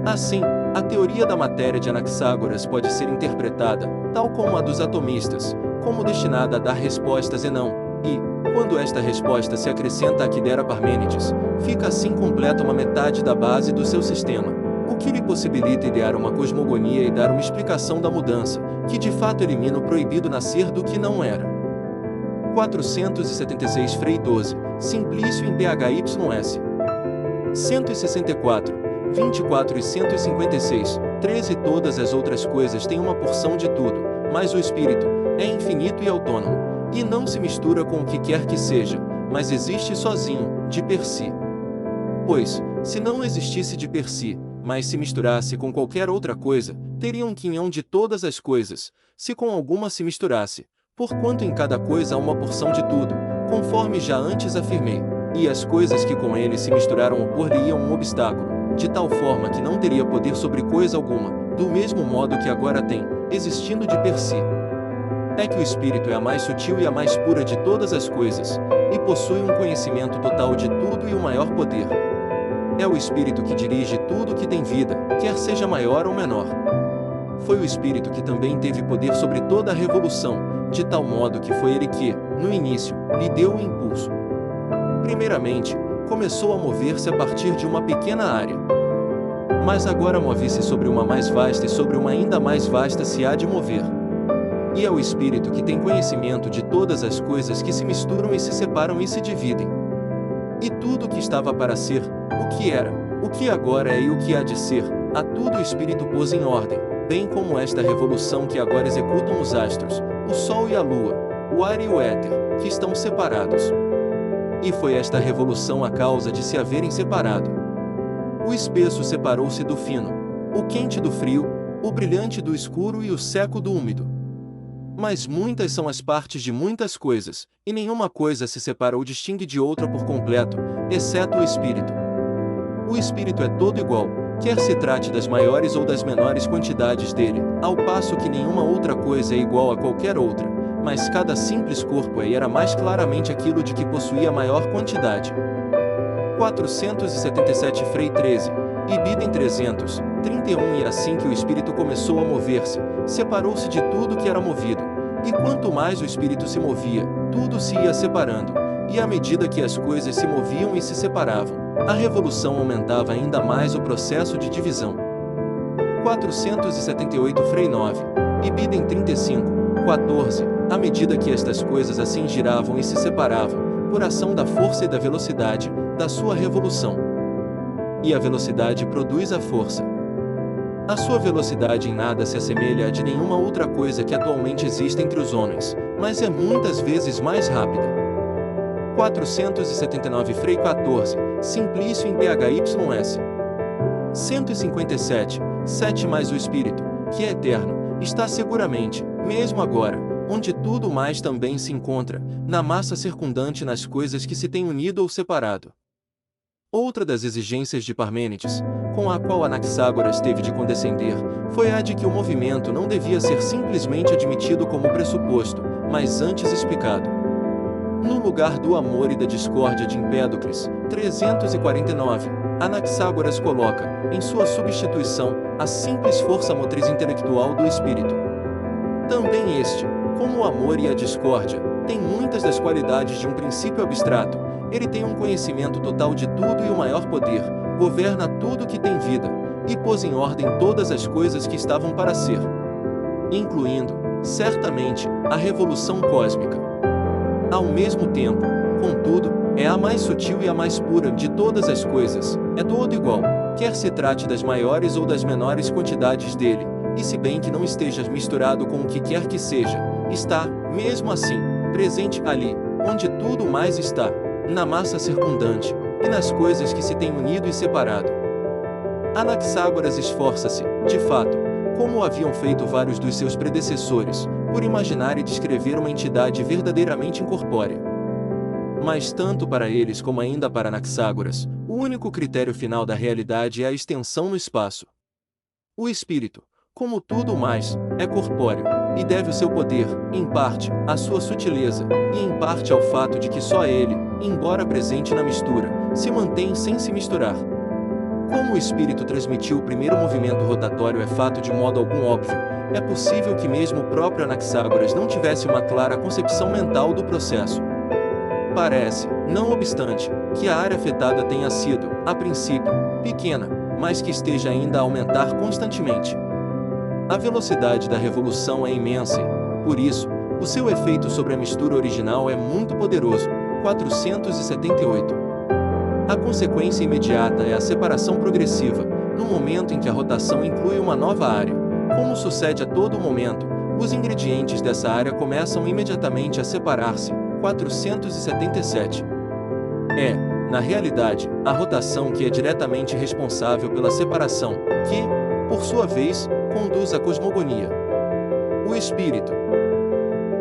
[SPEAKER 1] Assim, a teoria da matéria de Anaxágoras pode ser interpretada, tal como a dos atomistas, como destinada a dar resposta a Zenão, e, quando esta resposta se acrescenta à que dera Parmênides, fica assim completa uma metade da base do seu sistema, o que lhe possibilita idear uma cosmogonia e dar uma explicação da mudança, que de fato elimina o proibido nascer do que não era. 476 Frei 12, Simplício em PHYS. 164, 24 e 156, 13 Todas as outras coisas têm uma porção de tudo, mas o espírito é infinito e autônomo, e não se mistura com o que quer que seja, mas existe sozinho, de per si. Pois, se não existisse de per si, mas se misturasse com qualquer outra coisa, teria um quinhão de todas as coisas, se com alguma se misturasse, porquanto em cada coisa há uma porção de tudo, conforme já antes afirmei, e as coisas que com ele se misturaram opor-lhe-iam um obstáculo, de tal forma que não teria poder sobre coisa alguma, do mesmo modo que agora tem, existindo de per si. É que o espírito é a mais sutil e a mais pura de todas as coisas, e possui um conhecimento total de tudo e o maior poder. É o espírito que dirige tudo que tem vida, quer seja maior ou menor. Foi o espírito que também teve poder sobre toda a revolução, de tal modo que foi ele que, no início, lhe deu o impulso. Primeiramente, começou a mover-se a partir de uma pequena área. Mas agora move-se sobre uma mais vasta e sobre uma ainda mais vasta se há de mover. E é o espírito que tem conhecimento de todas as coisas que se misturam e se separam e se dividem. E tudo o que estava para ser, o que era, o que agora é e o que há de ser, a tudo o espírito pôs em ordem, bem como esta revolução que agora executam os astros, o sol e a lua, o ar e o éter, que estão separados. E foi esta revolução a causa de se haverem separado. O espesso separou-se do fino, o quente do frio, o brilhante do escuro e o seco do úmido. Mas muitas são as partes de muitas coisas, e nenhuma coisa se separa ou distingue de outra por completo, exceto o espírito. O espírito é todo igual, quer se trate das maiores ou das menores quantidades dele, ao passo que nenhuma outra coisa é igual a qualquer outra, mas cada simples corpo é e era mais claramente aquilo de que possuía maior quantidade. 477 Frei 13, Ibidem 300, 31 E assim que o espírito começou a mover-se, separou-se de tudo que era movido, e quanto mais o espírito se movia, tudo se ia separando, e à medida que as coisas se moviam e se separavam, a revolução aumentava ainda mais o processo de divisão. 478 Frei 9, Ibidem 35, 14 À medida que estas coisas assim giravam e se separavam, por ação da força e da velocidade, da sua revolução. E a velocidade produz a força. A sua velocidade em nada se assemelha a de nenhuma outra coisa que atualmente existe entre os homens, mas é muitas vezes mais rápida. 479 Frei 14, Simplício em PHYS. 157, 7 Mais o Espírito, que é eterno, está seguramente, mesmo agora, onde tudo mais também se encontra, na massa circundante nas coisas que se têm unido ou separado. Outra das exigências de Parmênides, com a qual Anaxágoras teve de condescender, foi a de que o movimento não devia ser simplesmente admitido como pressuposto, mas antes explicado. No lugar do amor e da discórdia de Empédocles, 349, Anaxágoras coloca, em sua substituição, a simples força motriz intelectual do espírito. Também este, como o amor e a discórdia, tem muitas das qualidades de um princípio abstrato. Ele tem um conhecimento total de tudo e o maior poder, governa tudo que tem vida, e pôs em ordem todas as coisas que estavam para ser, incluindo, certamente, a revolução cósmica. Ao mesmo tempo, contudo, é a mais sutil e a mais pura de todas as coisas, é todo igual, quer se trate das maiores ou das menores quantidades dele, e se bem que não esteja misturado com o que quer que seja, está, mesmo assim, presente ali, onde tudo mais está, na massa circundante, e nas coisas que se têm unido e separado. Anaxágoras esforça-se, de fato, como haviam feito vários dos seus predecessores, por imaginar e descrever uma entidade verdadeiramente incorpórea. Mas tanto para eles como ainda para Anaxágoras, o único critério final da realidade é a extensão no espaço. O espírito, como tudo mais, é corpóreo, e deve o seu poder, em parte, à sua sutileza, e em parte ao fato de que só ele, embora presente na mistura, se mantém sem se misturar. Como o espírito transmitiu o primeiro movimento rotatório é fato de modo algum óbvio, é possível que mesmo o próprio Anaxágoras não tivesse uma clara concepção mental do processo. Parece, não obstante, que a área afetada tenha sido, a princípio, pequena, mas que esteja ainda a aumentar constantemente. A velocidade da revolução é imensa e, por isso, o seu efeito sobre a mistura original é muito poderoso. 478. A consequência imediata é a separação progressiva, no momento em que a rotação inclui uma nova área. Como sucede a todo momento, os ingredientes dessa área começam imediatamente a separar-se. 477. É, na realidade, a rotação que é diretamente responsável pela separação, que, por sua vez, conduz à cosmogonia. O espírito,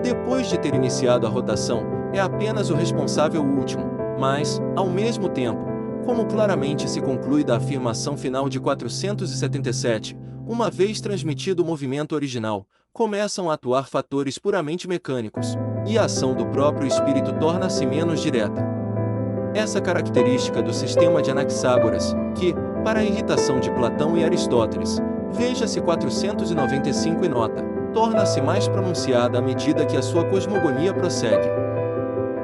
[SPEAKER 1] depois de ter iniciado a rotação, é apenas o responsável último, mas, ao mesmo tempo, como claramente se conclui da afirmação final de 477, uma vez transmitido o movimento original, começam a atuar fatores puramente mecânicos, e a ação do próprio espírito torna-se menos direta. Essa característica do sistema de Anaxágoras, que, para a irritação de Platão e Aristóteles, veja-se 495 e nota, torna-se mais pronunciada à medida que a sua cosmogonia prossegue.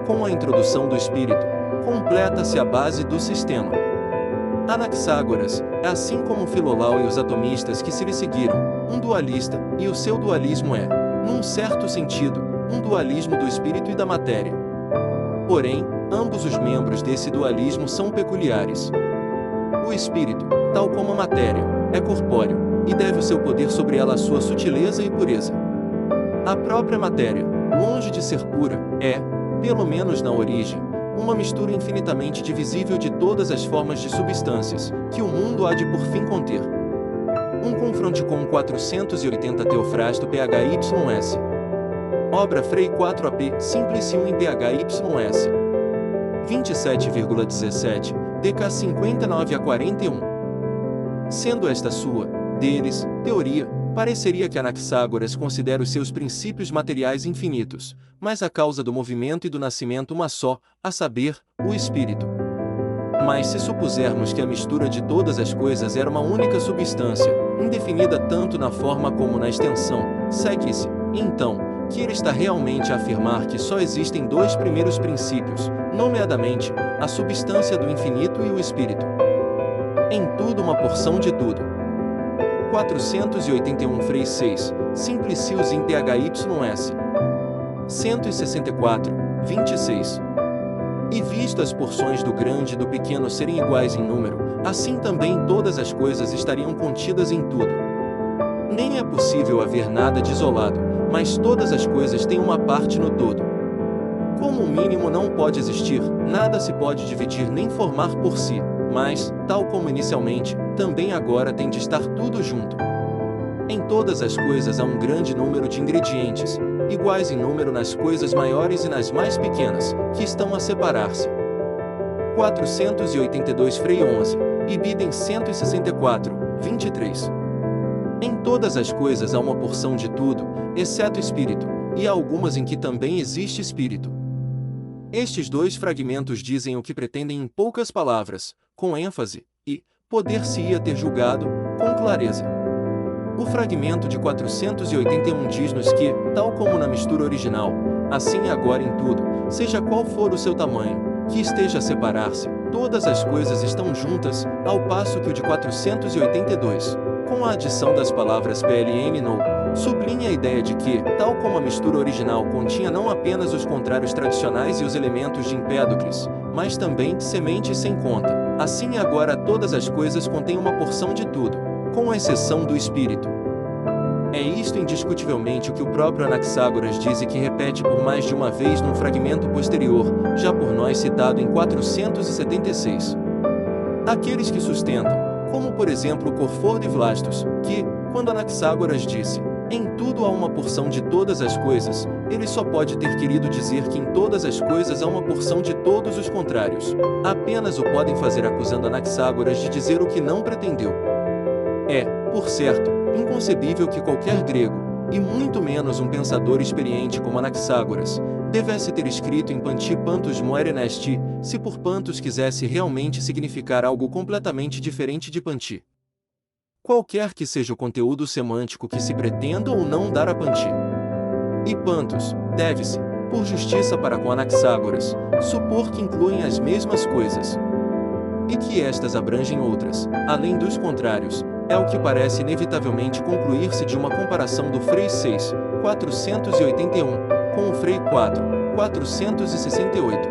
[SPEAKER 1] Com a introdução do espírito, completa-se a base do sistema. Anaxágoras é, assim como Filolau e os atomistas que se lhe seguiram, um dualista, e o seu dualismo é, num certo sentido, um dualismo do espírito e da matéria. Porém, ambos os membros desse dualismo são peculiares. O espírito, tal como a matéria, é corpóreo, e deve o seu poder sobre ela à sua sutileza e pureza. A própria matéria, longe de ser pura, é, pelo menos na origem, uma mistura infinitamente divisível de todas as formas de substâncias, que o mundo há de por fim conter. Um confronte com 480 Teofrasto PHYS. Obra Frei 4AP, Simplicium em PHYS. 27,17, DK 59 a 41. Sendo esta sua, deles, teoria, pareceria que Anaxágoras considera os seus princípios materiais infinitos, mas a causa do movimento e do nascimento uma só, a saber, o espírito. Mas se supusermos que a mistura de todas as coisas era uma única substância, indefinida tanto na forma como na extensão, segue-se, então, que ele está realmente a afirmar que só existem dois primeiros princípios, nomeadamente, a substância do infinito e o espírito. Em tudo uma porção de tudo. 481 Frei 6, Simplicius in PHYS. 164, 26. E visto as porções do grande e do pequeno serem iguais em número, assim também todas as coisas estariam contidas em tudo. Nem é possível haver nada de isolado, mas todas as coisas têm uma parte no todo. Como o mínimo não pode existir, nada se pode dividir nem formar por si, mas, tal como inicialmente, também agora tem de estar tudo junto. Em todas as coisas há um grande número de ingredientes, iguais em número nas coisas maiores e nas mais pequenas, que estão a separar-se. 482 Frei 11, Ibidem 164, 23. Em todas as coisas há uma porção de tudo, exceto espírito, e há algumas em que também existe espírito. Estes dois fragmentos dizem o que pretendem em poucas palavras, com ênfase, e poder-se-ia ter julgado, com clareza. O fragmento de 481 diz-nos que, tal como na mistura original, assim é agora em tudo, seja qual for o seu tamanho, que esteja a separar-se, todas as coisas estão juntas, ao passo que o de 482, com a adição das palavras PLN no, sublinha a ideia de que, tal como a mistura original continha não apenas os contrários tradicionais e os elementos de Empédocles, mas também sementes sem conta. Assim agora todas as coisas contêm uma porção de tudo, com exceção do espírito. É isto indiscutivelmente o que o próprio Anaxágoras diz e que repete por mais de uma vez num fragmento posterior, já por nós citado em 476. Aqueles que sustentam, como por exemplo o Corfor de Vlastos, que, quando Anaxágoras disse, em tudo há uma porção de todas as coisas, ele só pode ter querido dizer que em todas as coisas há uma porção de todos os contrários. Apenas o podem fazer acusando Anaxágoras de dizer o que não pretendeu. É, por certo, inconcebível que qualquer grego, e muito menos um pensador experiente como Anaxágoras, devesse ter escrito em Panti Pantos Moerenesti, se por Pantos quisesse realmente significar algo completamente diferente de Panti. Qualquer que seja o conteúdo semântico que se pretenda ou não dar a Panti. E Pantos, deve-se, por justiça para com Anaxágoras, supor que incluem as mesmas coisas. E que estas abrangem outras, além dos contrários, é o que parece inevitavelmente concluir-se de uma comparação do Frei 6, 481, com o Frei 4, 468.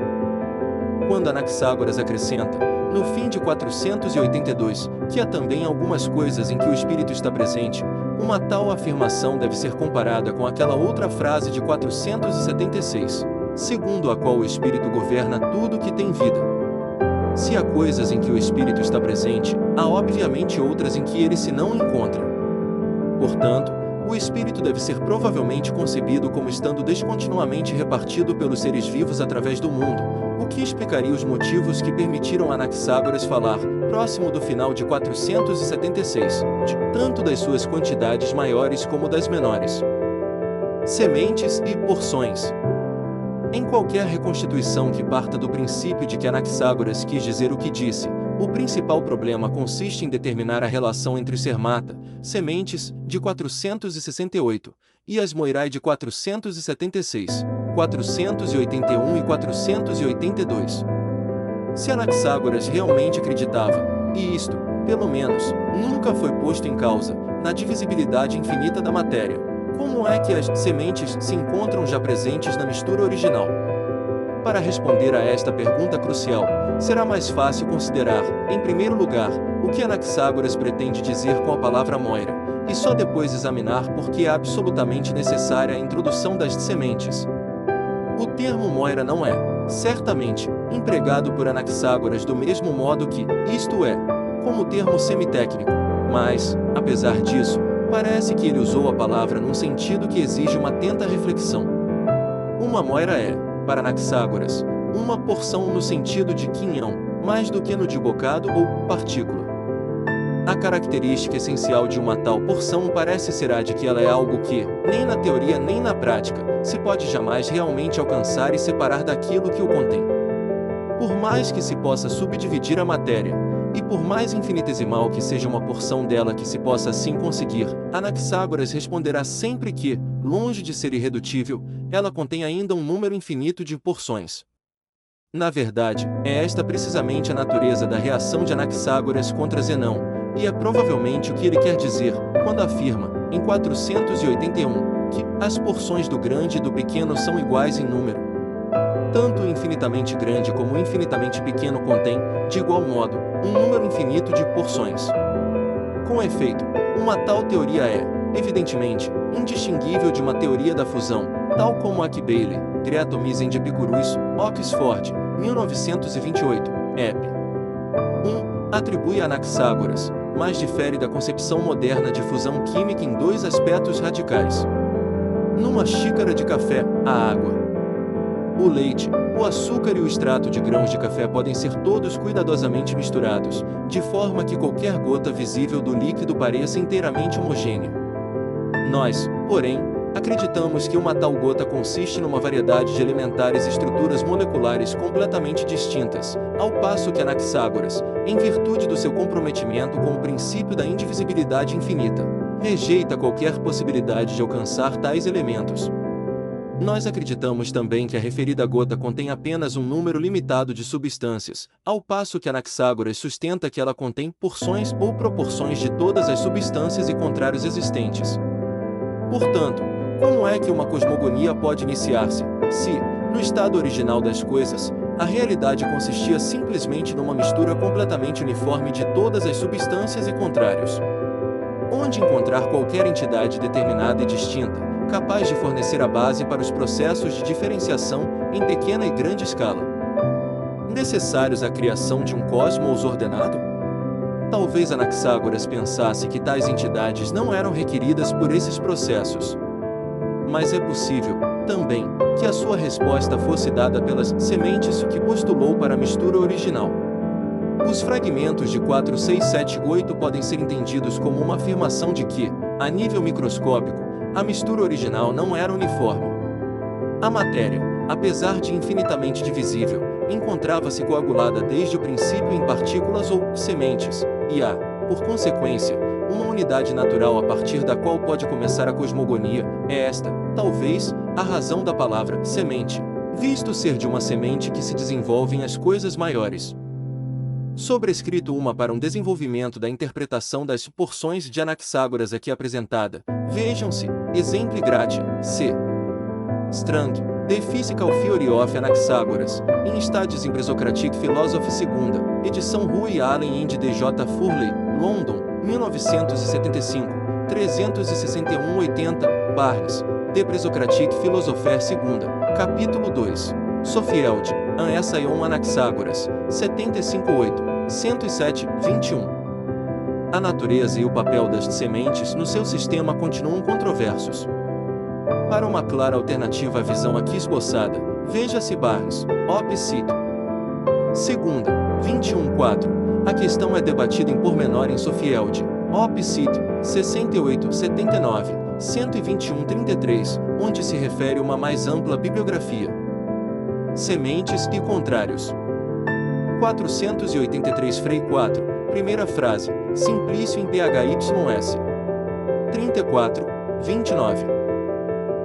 [SPEAKER 1] Quando Anaxágoras acrescenta, no fim de 482, que há também algumas coisas em que o Espírito está presente, uma tal afirmação deve ser comparada com aquela outra frase de 476, segundo a qual o Espírito governa tudo que tem vida. Se há coisas em que o Espírito está presente, há obviamente outras em que ele se não encontra. Portanto, o Espírito deve ser provavelmente concebido como estando descontinuamente repartido pelos seres vivos através do mundo, o que explicaria os motivos que permitiram a Anaxágoras falar, próximo do final de 476, tanto das suas quantidades maiores como das menores. Sementes e porções. Em qualquer reconstituição que parta do princípio de que Anaxágoras quis dizer o que disse, o principal problema consiste em determinar a relação entre os Sermata, sementes, de 468, e as Moirai de 476, 481 e 482. Se Anaxágoras realmente acreditava, e isto, pelo menos, nunca foi posto em causa, na divisibilidade infinita da matéria, como é que as sementes se encontram já presentes na mistura original? Para responder a esta pergunta crucial, será mais fácil considerar, em primeiro lugar, o que Anaxágoras pretende dizer com a palavra moira, e só depois examinar por que é absolutamente necessária a introdução das sementes. O termo moira não é, certamente, empregado por Anaxágoras do mesmo modo que, isto é, como termo semitécnico, mas, apesar disso, parece que ele usou a palavra num sentido que exige uma atenta reflexão. Uma moira é, para Anaxágoras, uma porção no sentido de quinhão, mais do que no de bocado ou partícula. A característica essencial de uma tal porção parece ser a de que ela é algo que, nem na teoria nem na prática, se pode jamais realmente alcançar e separar daquilo que o contém. Por mais que se possa subdividir a matéria, e por mais infinitesimal que seja uma porção dela que se possa assim conseguir, Anaxágoras responderá sempre que, longe de ser irredutível, ela contém ainda um número infinito de porções. Na verdade, é esta precisamente a natureza da reação de Anaxágoras contra Zenão, e é provavelmente o que ele quer dizer, quando afirma, em 481, que as porções do grande e do pequeno são iguais em número. Tanto o infinitamente grande como o infinitamente pequeno contém, de igual modo, um número infinito de porções. Com efeito, uma tal teoria é, evidentemente, indistinguível de uma teoria da fusão, tal como a que Bailey, Creatomisen de Epicurus, Oxford, 1928, ep. 1, atribui a Anaxágoras, mas difere da concepção moderna de fusão química em dois aspectos radicais. Numa xícara de café, a água, o leite, o açúcar e o extrato de grãos de café podem ser todos cuidadosamente misturados, de forma que qualquer gota visível do líquido pareça inteiramente homogênea. Nós, porém, acreditamos que uma tal gota consiste numa variedade de elementares estruturas moleculares completamente distintas, ao passo que Anaxágoras, em virtude do seu comprometimento com o princípio da indivisibilidade infinita, rejeita qualquer possibilidade de alcançar tais elementos. Nós acreditamos também que a referida gota contém apenas um número limitado de substâncias, ao passo que Anaxágoras sustenta que ela contém porções ou proporções de todas as substâncias e contrários existentes. Portanto, como é que uma cosmogonia pode iniciar-se, se, no estado original das coisas, a realidade consistia simplesmente numa mistura completamente uniforme de todas as substâncias e contrários? Onde encontrar qualquer entidade determinada e distinta, capaz de fornecer a base para os processos de diferenciação em pequena e grande escala, necessários à criação de um cosmos ordenado? Talvez Anaxágoras pensasse que tais entidades não eram requeridas por esses processos. Mas é possível, também, que a sua resposta fosse dada pelas sementes que postulou para a mistura original. Os fragmentos de 4, 6, 7 e 8 podem ser entendidos como uma afirmação de que, a nível microscópico, a mistura original não era uniforme. A matéria, apesar de infinitamente divisível, encontrava-se coagulada desde o princípio em partículas ou sementes, e há, por consequência, uma unidade natural a partir da qual pode começar a cosmogonia. É esta, talvez, a razão da palavra semente, visto ser de uma semente que se desenvolvem as coisas maiores. Sobrescrito uma para um desenvolvimento da interpretação das porções de Anaxágoras aqui apresentada, vejam-se, exempli gratia, c. Strang, The Physical Theory of Anaxágoras, in Studies in Presocratic Philosophy 2ª, edição Rui Allen and D. J. Furley, London, 1975, 361-80, Barnes, The Presocratic Philosopher 2ª, capítulo 2, Sophield, An Essay on Anaxágoras, 75-8, 107-21. A natureza e o papel das sementes no seu sistema continuam controversos. Para uma clara alternativa à visão aqui esboçada, veja-se Barnes, Op. Cit. 2ª, 21-4. A questão é debatida em pormenor em Sophield, Op. Cit. 68-79, 121-33, onde se refere uma mais ampla bibliografia. Sementes e contrários. 483 Frei 4, primeira frase, Simplício em PHYS. 34, 29.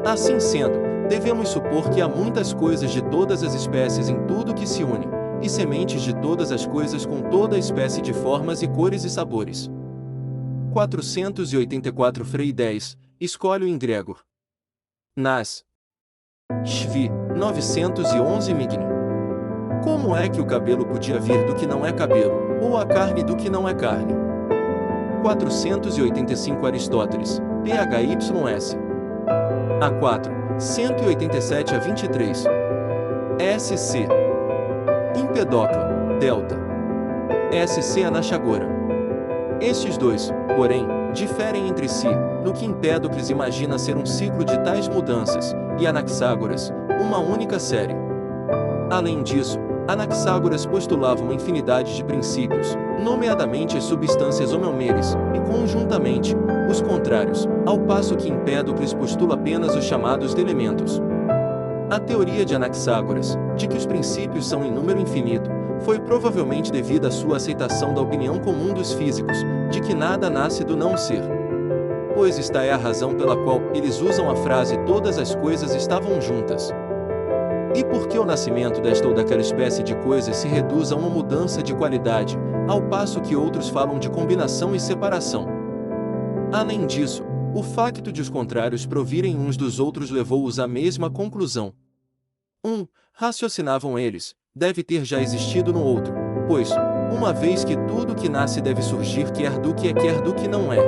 [SPEAKER 1] Assim sendo, devemos supor que há muitas coisas de todas as espécies em tudo que se une, e sementes de todas as coisas com toda espécie de formas e cores e sabores. 484 Frei 10, escolhe em Gregor. Nas. Shvi, 911 Migni. Como é que o cabelo podia vir do que não é cabelo, ou a carne do que não é carne? 485 Aristóteles, PHYS. A4, 187-23. SC. Empedocla, Delta. SC Anaxagora. Estes dois, porém, diferem entre si, no que Empédocles imagina ser um ciclo de tais mudanças, e Anaxágoras, uma única série. Além disso, Anaxágoras postulava uma infinidade de princípios, nomeadamente as substâncias homeomeres, e conjuntamente, os contrários, ao passo que Empédocles postula apenas os chamados elementos. A teoria de Anaxágoras, de que os princípios são em número infinito, foi provavelmente devida à sua aceitação da opinião comum dos físicos, de que nada nasce do não ser. Pois esta é a razão pela qual eles usam a frase todas as coisas estavam juntas. E por que o nascimento desta ou daquela espécie de coisas se reduz a uma mudança de qualidade, ao passo que outros falam de combinação e separação? Além disso, o facto de os contrários provirem uns dos outros levou-os à mesma conclusão. Raciocinavam eles, deve ter já existido no outro, pois, uma vez que tudo que nasce deve surgir quer do que é quer do que não é,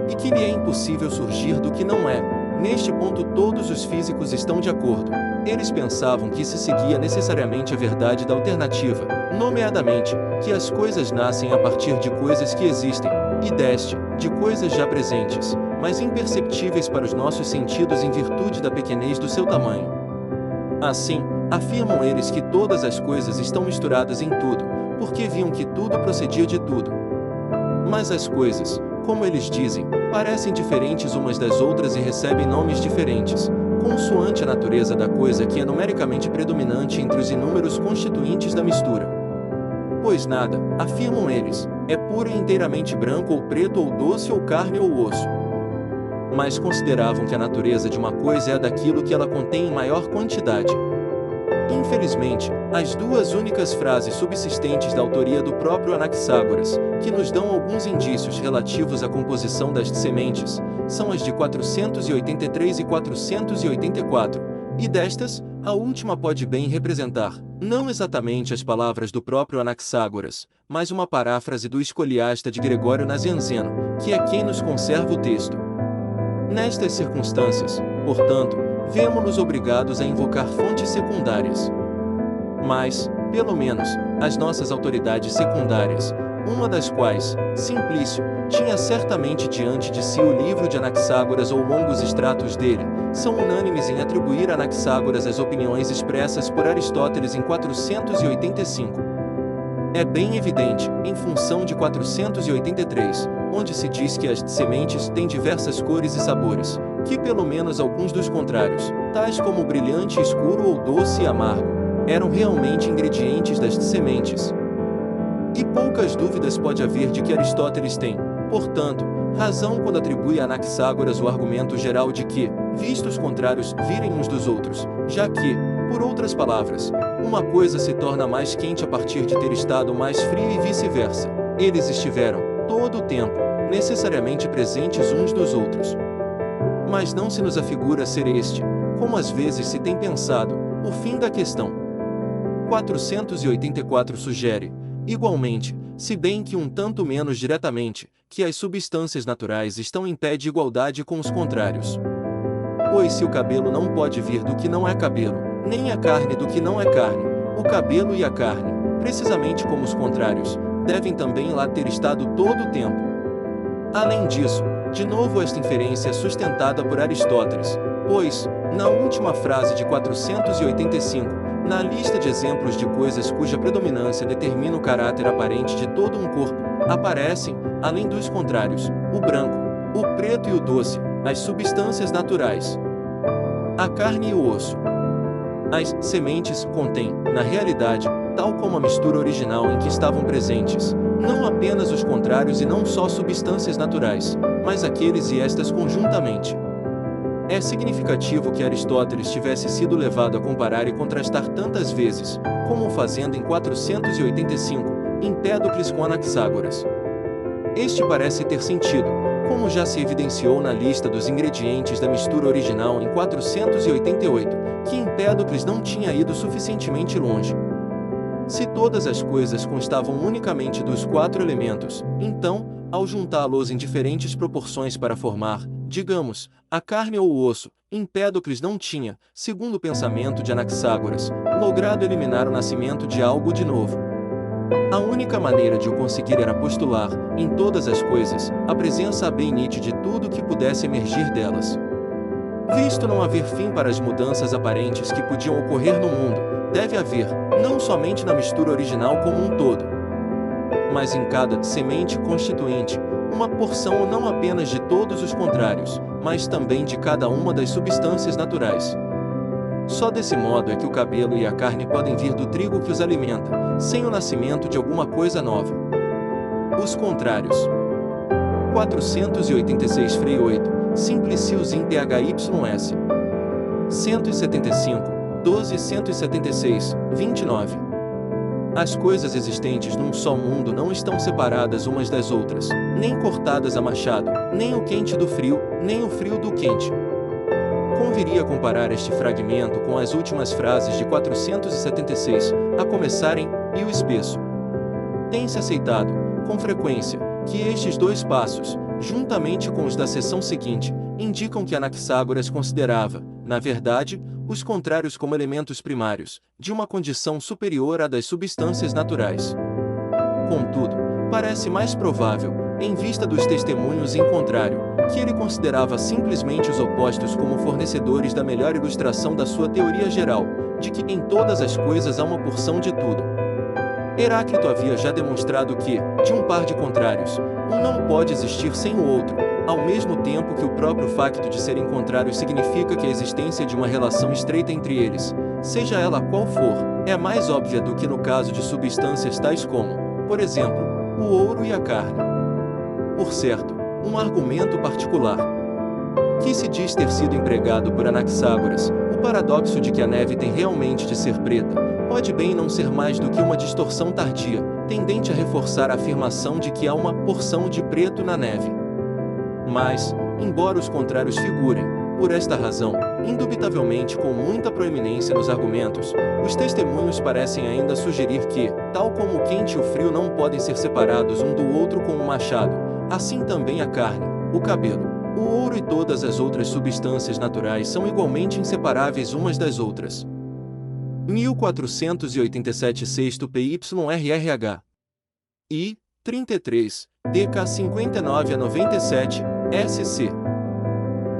[SPEAKER 1] e que lhe é impossível surgir do que não é, neste ponto todos os físicos estão de acordo. Eles pensavam que se seguia necessariamente a verdade da alternativa, nomeadamente, que as coisas nascem a partir de coisas que existem, e deste, de coisas já presentes, mas imperceptíveis para os nossos sentidos em virtude da pequenez do seu tamanho. Assim, afirmam eles que todas as coisas estão misturadas em tudo, porque viam que tudo procedia de tudo. Mas as coisas, como eles dizem, parecem diferentes umas das outras e recebem nomes diferentes, consoante a natureza da coisa que é numericamente predominante entre os inúmeros constituintes da mistura. Pois nada, afirmam eles, é pura e inteiramente branco ou preto ou doce ou carne ou osso. mas consideravam que a natureza de uma coisa é daquilo que ela contém em maior quantidade. Infelizmente, as duas únicas frases subsistentes da autoria do próprio Anaxágoras, que nos dão alguns indícios relativos à composição das sementes, são as de 483 e 484, e destas, a última pode bem representar, não exatamente as palavras do próprio Anaxágoras, mas uma paráfrase do escoliasta de Gregório Nazianzeno, que é quem nos conserva o texto. Nestas circunstâncias, portanto, vemo-nos obrigados a invocar fontes secundárias. Mas, pelo menos, as nossas autoridades secundárias, uma das quais, Simplício, tinha certamente diante de si o livro de Anaxágoras ou longos extratos dele, são unânimes em atribuir a Anaxágoras as opiniões expressas por Aristóteles em 485. É bem evidente, em função de 483, onde se diz que as sementes têm diversas cores e sabores, que pelo menos alguns dos contrários, tais como brilhante escuro ou doce e amargo, eram realmente ingredientes das sementes. E poucas dúvidas pode haver de que Aristóteles tem, portanto, razão quando atribui a Anaxágoras o argumento geral de que, vistos contrários virem uns dos outros, já que, por outras palavras, uma coisa se torna mais quente a partir de ter estado mais fria e vice-versa. Eles estiveram, todo o tempo, necessariamente presentes uns dos outros. Mas não se nos afigura ser este, como às vezes se tem pensado, o fim da questão. 484 sugere, igualmente, se bem que um tanto menos diretamente, que as substâncias naturais estão em pé de igualdade com os contrários. Pois se o cabelo não pode vir do que não é cabelo, nem a carne do que não é carne, o cabelo e a carne, precisamente como os contrários, devem também lá ter estado todo o tempo. Além disso, de novo esta inferência é sustentada por Aristóteles, pois, na última frase de 485, na lista de exemplos de coisas cuja predominância determina o caráter aparente de todo um corpo, aparecem, além dos contrários, o branco, o preto e o doce, as substâncias naturais, a carne e o osso. As sementes contêm, na realidade, tal como a mistura original em que estavam presentes, não apenas os contrários e não só substâncias naturais, mas aqueles e estas conjuntamente. É significativo que Aristóteles tivesse sido levado a comparar e contrastar tantas vezes, como o fazendo em 485, Empédocles com Anaxágoras. Este parece ter sentido, como já se evidenciou na lista dos ingredientes da mistura original em 488, que Empédocles não tinha ido suficientemente longe. Se todas as coisas constavam unicamente dos 4 elementos, então, ao juntá-los em diferentes proporções para formar, digamos, a carne ou o osso, Empédocles não tinha, segundo o pensamento de Anaxágoras, logrado eliminar o nascimento de algo de novo. A única maneira de o conseguir era postular, em todas as coisas, a presença abenite de tudo que pudesse emergir delas. Visto não haver fim para as mudanças aparentes que podiam ocorrer no mundo, deve haver, não somente na mistura original como um todo, mas em cada semente constituinte, uma porção não apenas de todos os contrários, mas também de cada uma das substâncias naturais. Só desse modo é que o cabelo e a carne podem vir do trigo que os alimenta, sem o nascimento de alguma coisa nova. Os contrários. 486 Frei 8, Simplicius in PHYS. 175, 12 176, 29. As coisas existentes num só mundo não estão separadas umas das outras, nem cortadas a machado, nem o quente do frio, nem o frio do quente. Conviria comparar este fragmento com as últimas frases de 476, a começarem, e o espesso. Tem-se aceitado, com frequência, que estes dois passos, juntamente com os da seção seguinte, indicam que Anaxágoras considerava, na verdade, os contrários como elementos primários, de uma condição superior à das substâncias naturais. Contudo, parece mais provável, em vista dos testemunhos em contrário, que ele considerava simplesmente os opostos como fornecedores da melhor ilustração da sua teoria geral, de que em todas as coisas há uma porção de tudo. Heráclito havia já demonstrado que, de um par de contrários, um não pode existir sem o outro, ao mesmo tempo que o próprio facto de serem contrários significa que a existência de uma relação estreita entre eles, seja ela qual for, é mais óbvia do que no caso de substâncias tais como, por exemplo, o ouro e a carne. Por certo, um argumento particular. que se diz ter sido empregado por Anaxágoras, o paradoxo de que a neve tem realmente de ser preta, pode bem não ser mais do que uma distorção tardia, tendente a reforçar a afirmação de que há uma porção de preto na neve. Mas, embora os contrários figurem, por esta razão, indubitavelmente com muita proeminência nos argumentos, os testemunhos parecem ainda sugerir que, tal como o quente e o frio não podem ser separados um do outro com um machado, assim também a carne, o cabelo, o ouro e todas as outras substâncias naturais são igualmente inseparáveis umas das outras. 1487 Sexto PYRRH I. 33, DK 59 a 97, SC.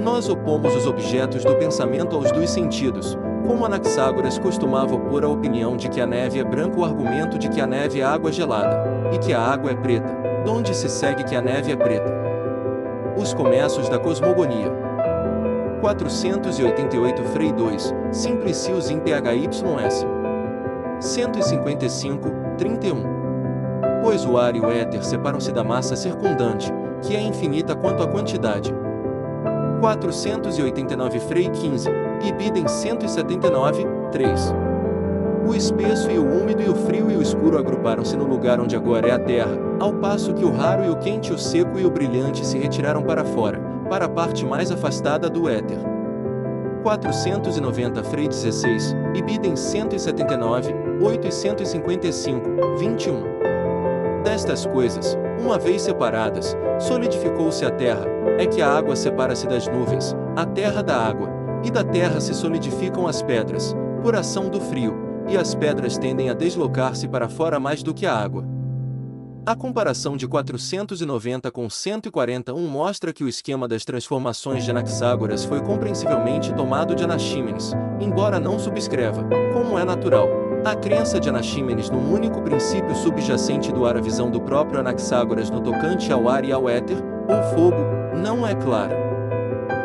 [SPEAKER 1] Nós opomos os objetos do pensamento aos dos sentidos, como Anaxágoras costumava opor a opinião de que a neve é branca o argumento de que a neve é água gelada, e que a água é preta, donde se segue que a neve é preta. Os começos da cosmogonia. 488 Frei 2, Simplicius in PHYS. 155, 31. Pois o ar e o éter separam-se da massa circundante, que é infinita quanto à quantidade. 489 Frei 15, Ibidem 179, 3. O espesso e o úmido e o frio e o escuro agruparam-se no lugar onde agora é a terra, ao passo que o raro e o quente, o seco e o brilhante se retiraram para fora, para a parte mais afastada do éter. 490 Frei 16, Ibidem 179, 8 e 155, 21. Destas coisas, uma vez separadas, solidificou-se a terra, é que a água separa-se das nuvens, a terra da água, e da terra se solidificam as pedras, por ação do frio, e as pedras tendem a deslocar-se para fora mais do que a água. A comparação de 490 com 141 mostra que o esquema das transformações de Anaxágoras foi compreensivelmente tomado de Anaxímenes, embora não subscreva, como é natural, a crença de Anaxímenes num único princípio subjacente do ar. A visão do próprio Anaxágoras no tocante ao ar e ao éter, ou fogo, não é clara.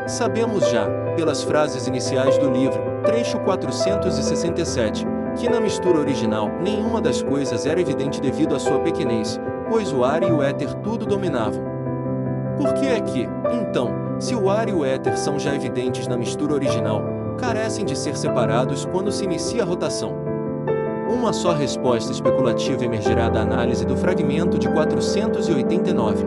[SPEAKER 1] Sabemos já, pelas frases iniciais do livro, trecho 467, que na mistura original nenhuma das coisas era evidente devido à sua pequenez, pois o ar e o éter tudo dominavam. Por que é que, então, se o ar e o éter são já evidentes na mistura original, carecem de ser separados quando se inicia a rotação? Uma só resposta especulativa emergerá da análise do fragmento de 489.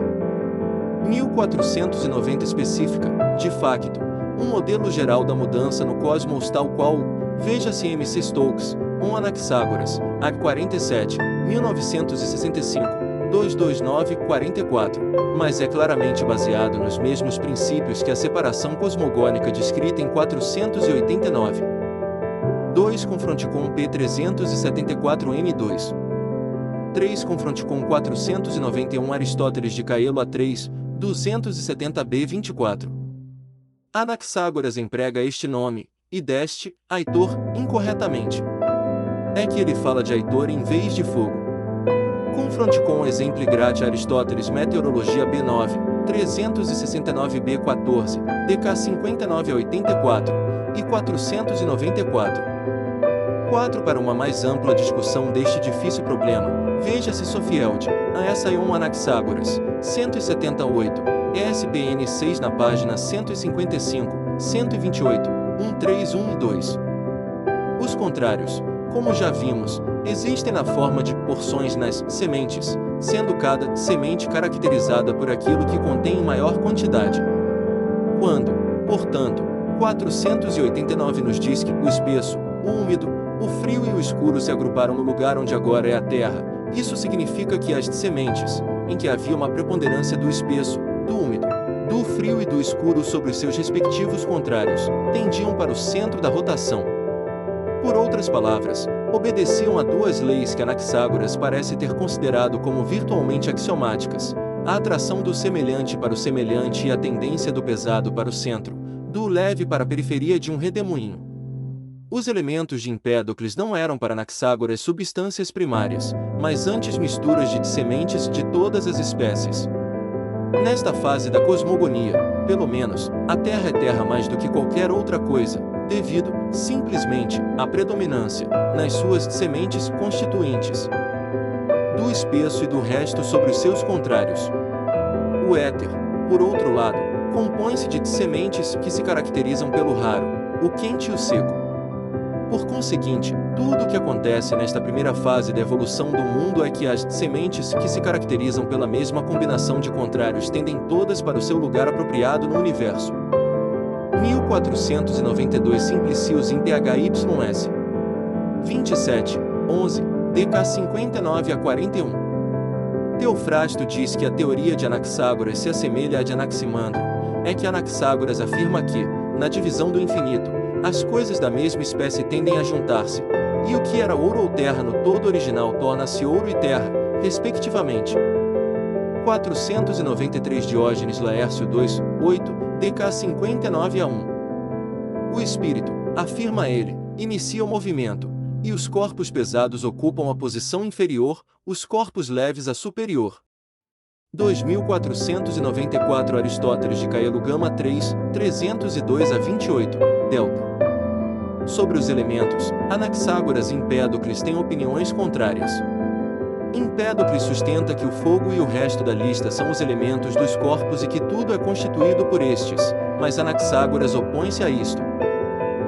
[SPEAKER 1] 1490 específica, de facto, um modelo geral da mudança no cosmos tal qual, veja-se M.C. Stokes, on Anaxágoras, Ag 47, 1965, 229-44, mas é claramente baseado nos mesmos princípios que a separação cosmogônica descrita em 489. 2. Confronte com P374-M2. 3. Confronte com 491 Aristóteles de Caelo A3, 270b-24. Anaxágoras emprega este nome, e deste, Aitor, incorretamente. É que ele fala de Aitor em vez de fogo. Confronte com o exemplo grate Aristóteles Meteorologia B9, 369b-14, DK 59-84, e 494. 4. Para uma mais ampla discussão deste difícil problema, veja-se Sofield, a Essaion Anaxágoras, 178, ESPN 6 na página 155, 128, 131 e 2. Os contrários, como já vimos, existem na forma de porções nas sementes, sendo cada semente caracterizada por aquilo que contém em maior quantidade. Quando, portanto, 489 nos diz que o espesso, o úmido, o frio e o escuro se agruparam no lugar onde agora é a terra, isso significa que as sementes, em que havia uma preponderância do espesso, do úmido, do frio e do escuro sobre os seus respectivos contrários, tendiam para o centro da rotação. Por outras palavras, obedeciam a duas leis que Anaxágoras parece ter considerado como virtualmente axiomáticas: a atração do semelhante para o semelhante e a tendência do pesado para o centro, do leve para a periferia de um redemoinho. Os elementos de Empédocles não eram para Anaxágoras substâncias primárias, mas antes misturas de sementes de todas as espécies. Nesta fase da cosmogonia, pelo menos, a Terra é terra mais do que qualquer outra coisa, devido, simplesmente, à predominância, nas suas sementes constituintes, do espesso e do resto sobre os seus contrários. O éter, por outro lado, Compõe-se de sementes que se caracterizam pelo raro, o quente e o seco. Por conseguinte, tudo o que acontece nesta primeira fase da evolução do mundo é que as sementes que se caracterizam pela mesma combinação de contrários tendem todas para o seu lugar apropriado no universo. 1492 Simplicius in THYS 27, 11, DK 59 a 41. Teofrasto diz que a teoria de Anaxágoras se assemelha à de Anaximandro, é que Anaxágoras afirma que, na divisão do infinito, as coisas da mesma espécie tendem a juntar-se, e o que era ouro ou terra no todo original torna-se ouro e terra, respectivamente. 493 Diógenes Laércio 2, 8, DK 59 a 1. O espírito, afirma ele, inicia o movimento, e os corpos pesados ocupam a posição inferior, os corpos leves a superior. 2494 Aristóteles de Caelo Gama 3, 302 a 28, Delta. Sobre os elementos, Anaxágoras e Empédocles têm opiniões contrárias. Empédocles sustenta que o fogo e o resto da lista são os elementos dos corpos e que tudo é constituído por estes, mas Anaxágoras opõe-se a isto.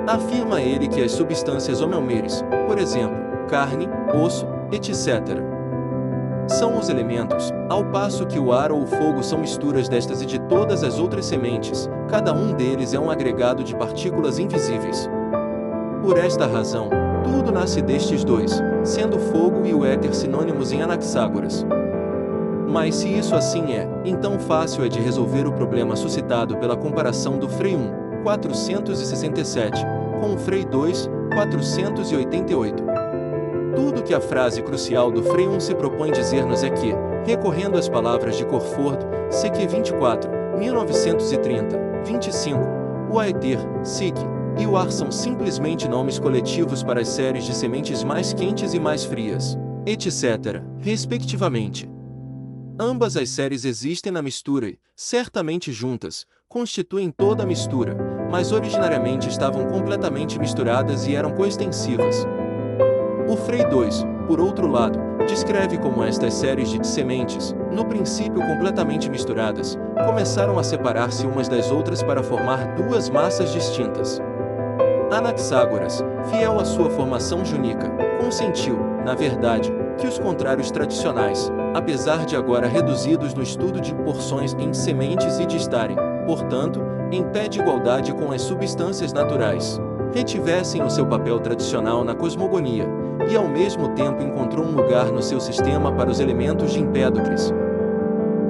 [SPEAKER 1] Afirma ele que as substâncias homeomeres, por exemplo, carne, osso, etc., são os elementos, ao passo que o ar ou o fogo são misturas destas e de todas as outras sementes, cada um deles é um agregado de partículas invisíveis. Por esta razão, tudo nasce destes dois, sendo o fogo e o éter sinônimos em Anaxágoras. Mas se isso assim é, então fácil é de resolver o problema suscitado pela comparação do Frei 1, 467, com o Frei 2, 488. Tudo que a frase crucial do Frei 1 se propõe dizer-nos é que, recorrendo às palavras de Corford, CQ 24, 1930, 25, o aether, SIC, e o ar são simplesmente nomes coletivos para as séries de sementes mais quentes e mais frias, etc., respectivamente. Ambas as séries existem na mistura e, certamente juntas, constituem toda a mistura, mas originariamente estavam completamente misturadas e eram coextensivas. O Frei 2, por outro lado, descreve como estas séries de sementes, no princípio completamente misturadas, começaram a separar-se umas das outras para formar duas massas distintas. Anaxágoras, fiel à sua formação jônica, consentiu, na verdade, que os contrários tradicionais, apesar de agora reduzidos no estudo de porções em sementes e de estarem, portanto, em pé de igualdade com as substâncias naturais, retivessem o seu papel tradicional na cosmogonia, e ao mesmo tempo encontrou um lugar no seu sistema para os elementos de Empédocles.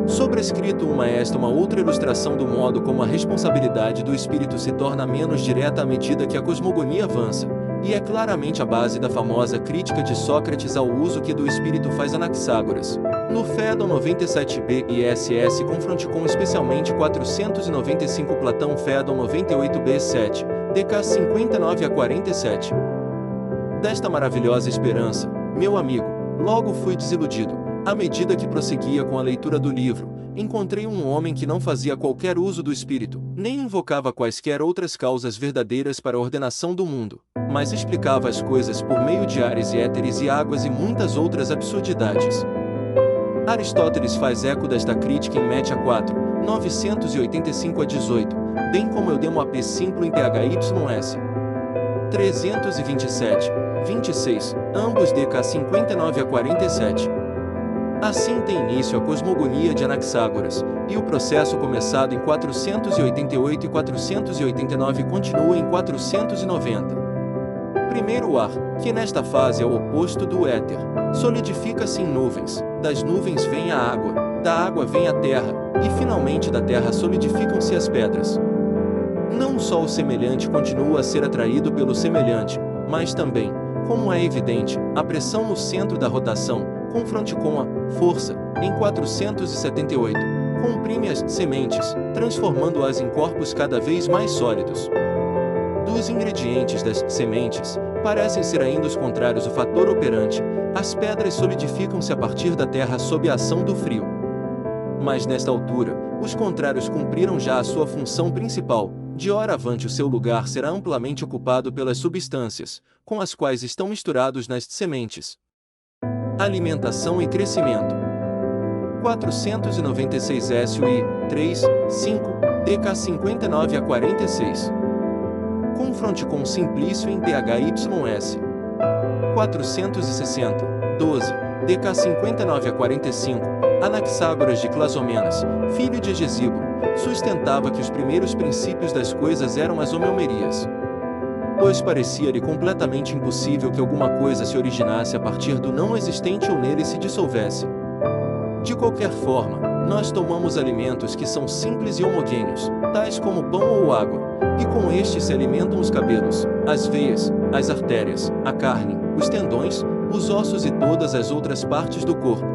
[SPEAKER 1] Sobrescrito uma outra ilustração do modo como a responsabilidade do espírito se torna menos direta à medida que a cosmogonia avança, e é claramente a base da famosa crítica de Sócrates ao uso que do espírito faz Anaxágoras. No Fédon 97b e SS confronte com especialmente 495 Platão Fédon 98b 7, DK 59 a 47. Desta maravilhosa esperança, meu amigo, logo fui desiludido. À medida que prosseguia com a leitura do livro, encontrei um homem que não fazia qualquer uso do espírito, nem invocava quaisquer outras causas verdadeiras para a ordenação do mundo, mas explicava as coisas por meio de ares e éteres e águas e muitas outras absurdidades. Aristóteles faz eco desta crítica em Métia 4, 985 a 18, bem como Eudemo AP Simplo em THYS 327, 26, ambos DK 59 a 47. Assim tem início a cosmogonia de Anaxágoras, e o processo começado em 488 e 489 continua em 490. Primeiro o ar, que nesta fase é o oposto do éter, solidifica-se em nuvens, das nuvens vem a água, da água vem a terra, e finalmente da terra solidificam-se as pedras. Não só o semelhante continua a ser atraído pelo semelhante, mas também, como é evidente, a pressão no centro da rotação, confronte com a força, em 478, comprime as sementes, transformando-as em corpos cada vez mais sólidos. Dos ingredientes das sementes, parecem ser ainda os contrários o fator operante, as pedras solidificam-se a partir da terra sob a ação do frio. Mas nesta altura, os contrários cumpriram já a sua função principal, de hora avante o seu lugar será amplamente ocupado pelas substâncias, com as quais estão misturados nas sementes. Alimentação e crescimento. 496 SUI, 3, 5, DK 59 a 46. Confronte com Simplício em THYS 460, 12, DK 59 a 45. Anaxágoras de Clazomenas, filho de Hegesibo, sustentava que os primeiros princípios das coisas eram as homeomerias. Pois parecia-lhe completamente impossível que alguma coisa se originasse a partir do não existente ou nele se dissolvesse. De qualquer forma, nós tomamos alimentos que são simples e homogêneos, tais como pão ou água, e com estes se alimentam os cabelos, as veias, as artérias, a carne, os tendões, os ossos e todas as outras partes do corpo.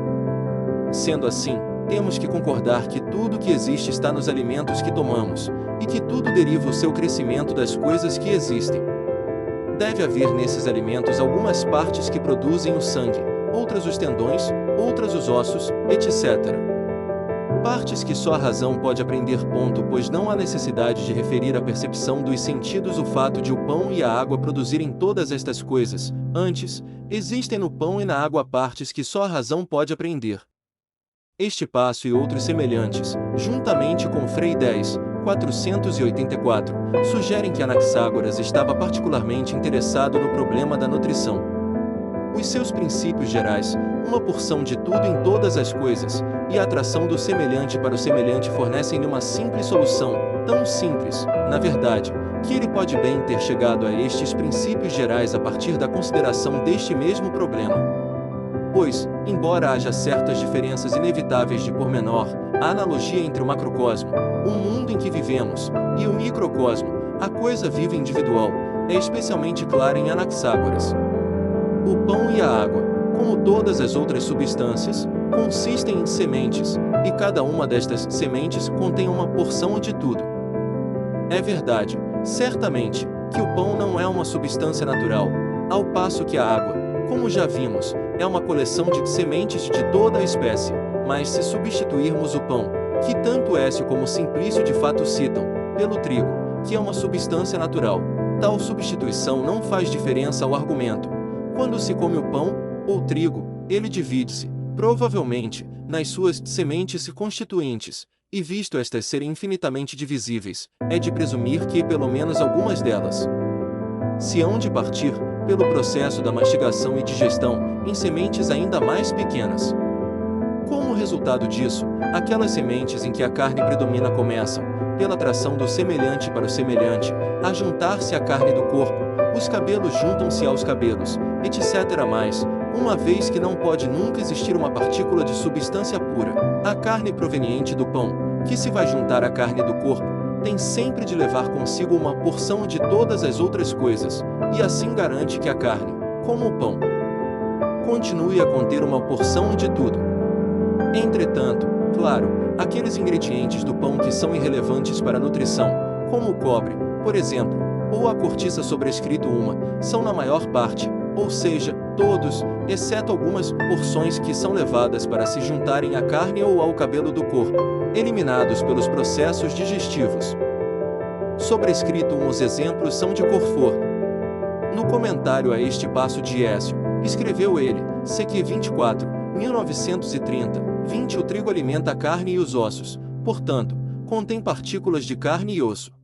[SPEAKER 1] Sendo assim, temos que concordar que tudo que existe está nos alimentos que tomamos, e que tudo deriva o seu crescimento das coisas que existem. Deve haver nesses alimentos algumas partes que produzem o sangue, outras os tendões, outras os ossos, etc. Partes que só a razão pode apreender, pois não há necessidade de referir à percepção dos sentidos o fato de o pão e a água produzirem todas estas coisas. Antes, existem no pão e na água partes que só a razão pode apreender. Este passo e outros semelhantes, juntamente com Frei 10, 484, sugerem que Anaxágoras estava particularmente interessado no problema da nutrição. Os seus princípios gerais, uma porção de tudo em todas as coisas, e a atração do semelhante para o semelhante fornecem-lhe uma simples solução, tão simples, na verdade, que ele pode bem ter chegado a estes princípios gerais a partir da consideração deste mesmo problema. Pois, embora haja certas diferenças inevitáveis de pormenor, a analogia entre o macrocosmo, o mundo em que vivemos, e o microcosmo, a coisa viva individual, é especialmente clara em Anaxágoras. O pão e a água, como todas as outras substâncias, consistem em sementes, e cada uma destas sementes contém uma porção de tudo. É verdade, certamente, que o pão não é uma substância natural, ao passo que a água, como já vimos, é uma coleção de sementes de toda a espécie, mas se substituirmos o pão, que tanto Écio como Simplício de fato citam, pelo trigo, que é uma substância natural, tal substituição não faz diferença ao argumento. Quando se come o pão, ou trigo, ele divide-se, provavelmente, nas suas sementes constituintes, e visto estas serem infinitamente divisíveis, é de presumir que pelo menos algumas delas se hão de partir, pelo processo da mastigação e digestão, em sementes ainda mais pequenas. Como resultado disso, aquelas sementes em que a carne predomina começam, pela atração do semelhante para o semelhante, a juntar-se à carne do corpo, os cabelos juntam-se aos cabelos, etc. Mais, uma vez que não pode nunca existir uma partícula de substância pura, a carne proveniente do pão, que se vai juntar à carne do corpo, tem sempre de levar consigo uma porção de todas as outras coisas, e assim garante que a carne, como o pão, continue a conter uma porção de tudo. Entretanto, claro, aqueles ingredientes do pão que são irrelevantes para a nutrição, como o cobre, por exemplo, ou a cortiça sobrescrito são na maior parte, ou seja, todos, exceto algumas porções que são levadas para se juntarem à carne ou ao cabelo do corpo, eliminados pelos processos digestivos. Sobrescrito os exemplos são de Corfor. No comentário a este passo de Écio, escreveu ele, CQ 24, 1930, 20 O trigo alimenta a carne e os ossos, portanto, contém partículas de carne e osso.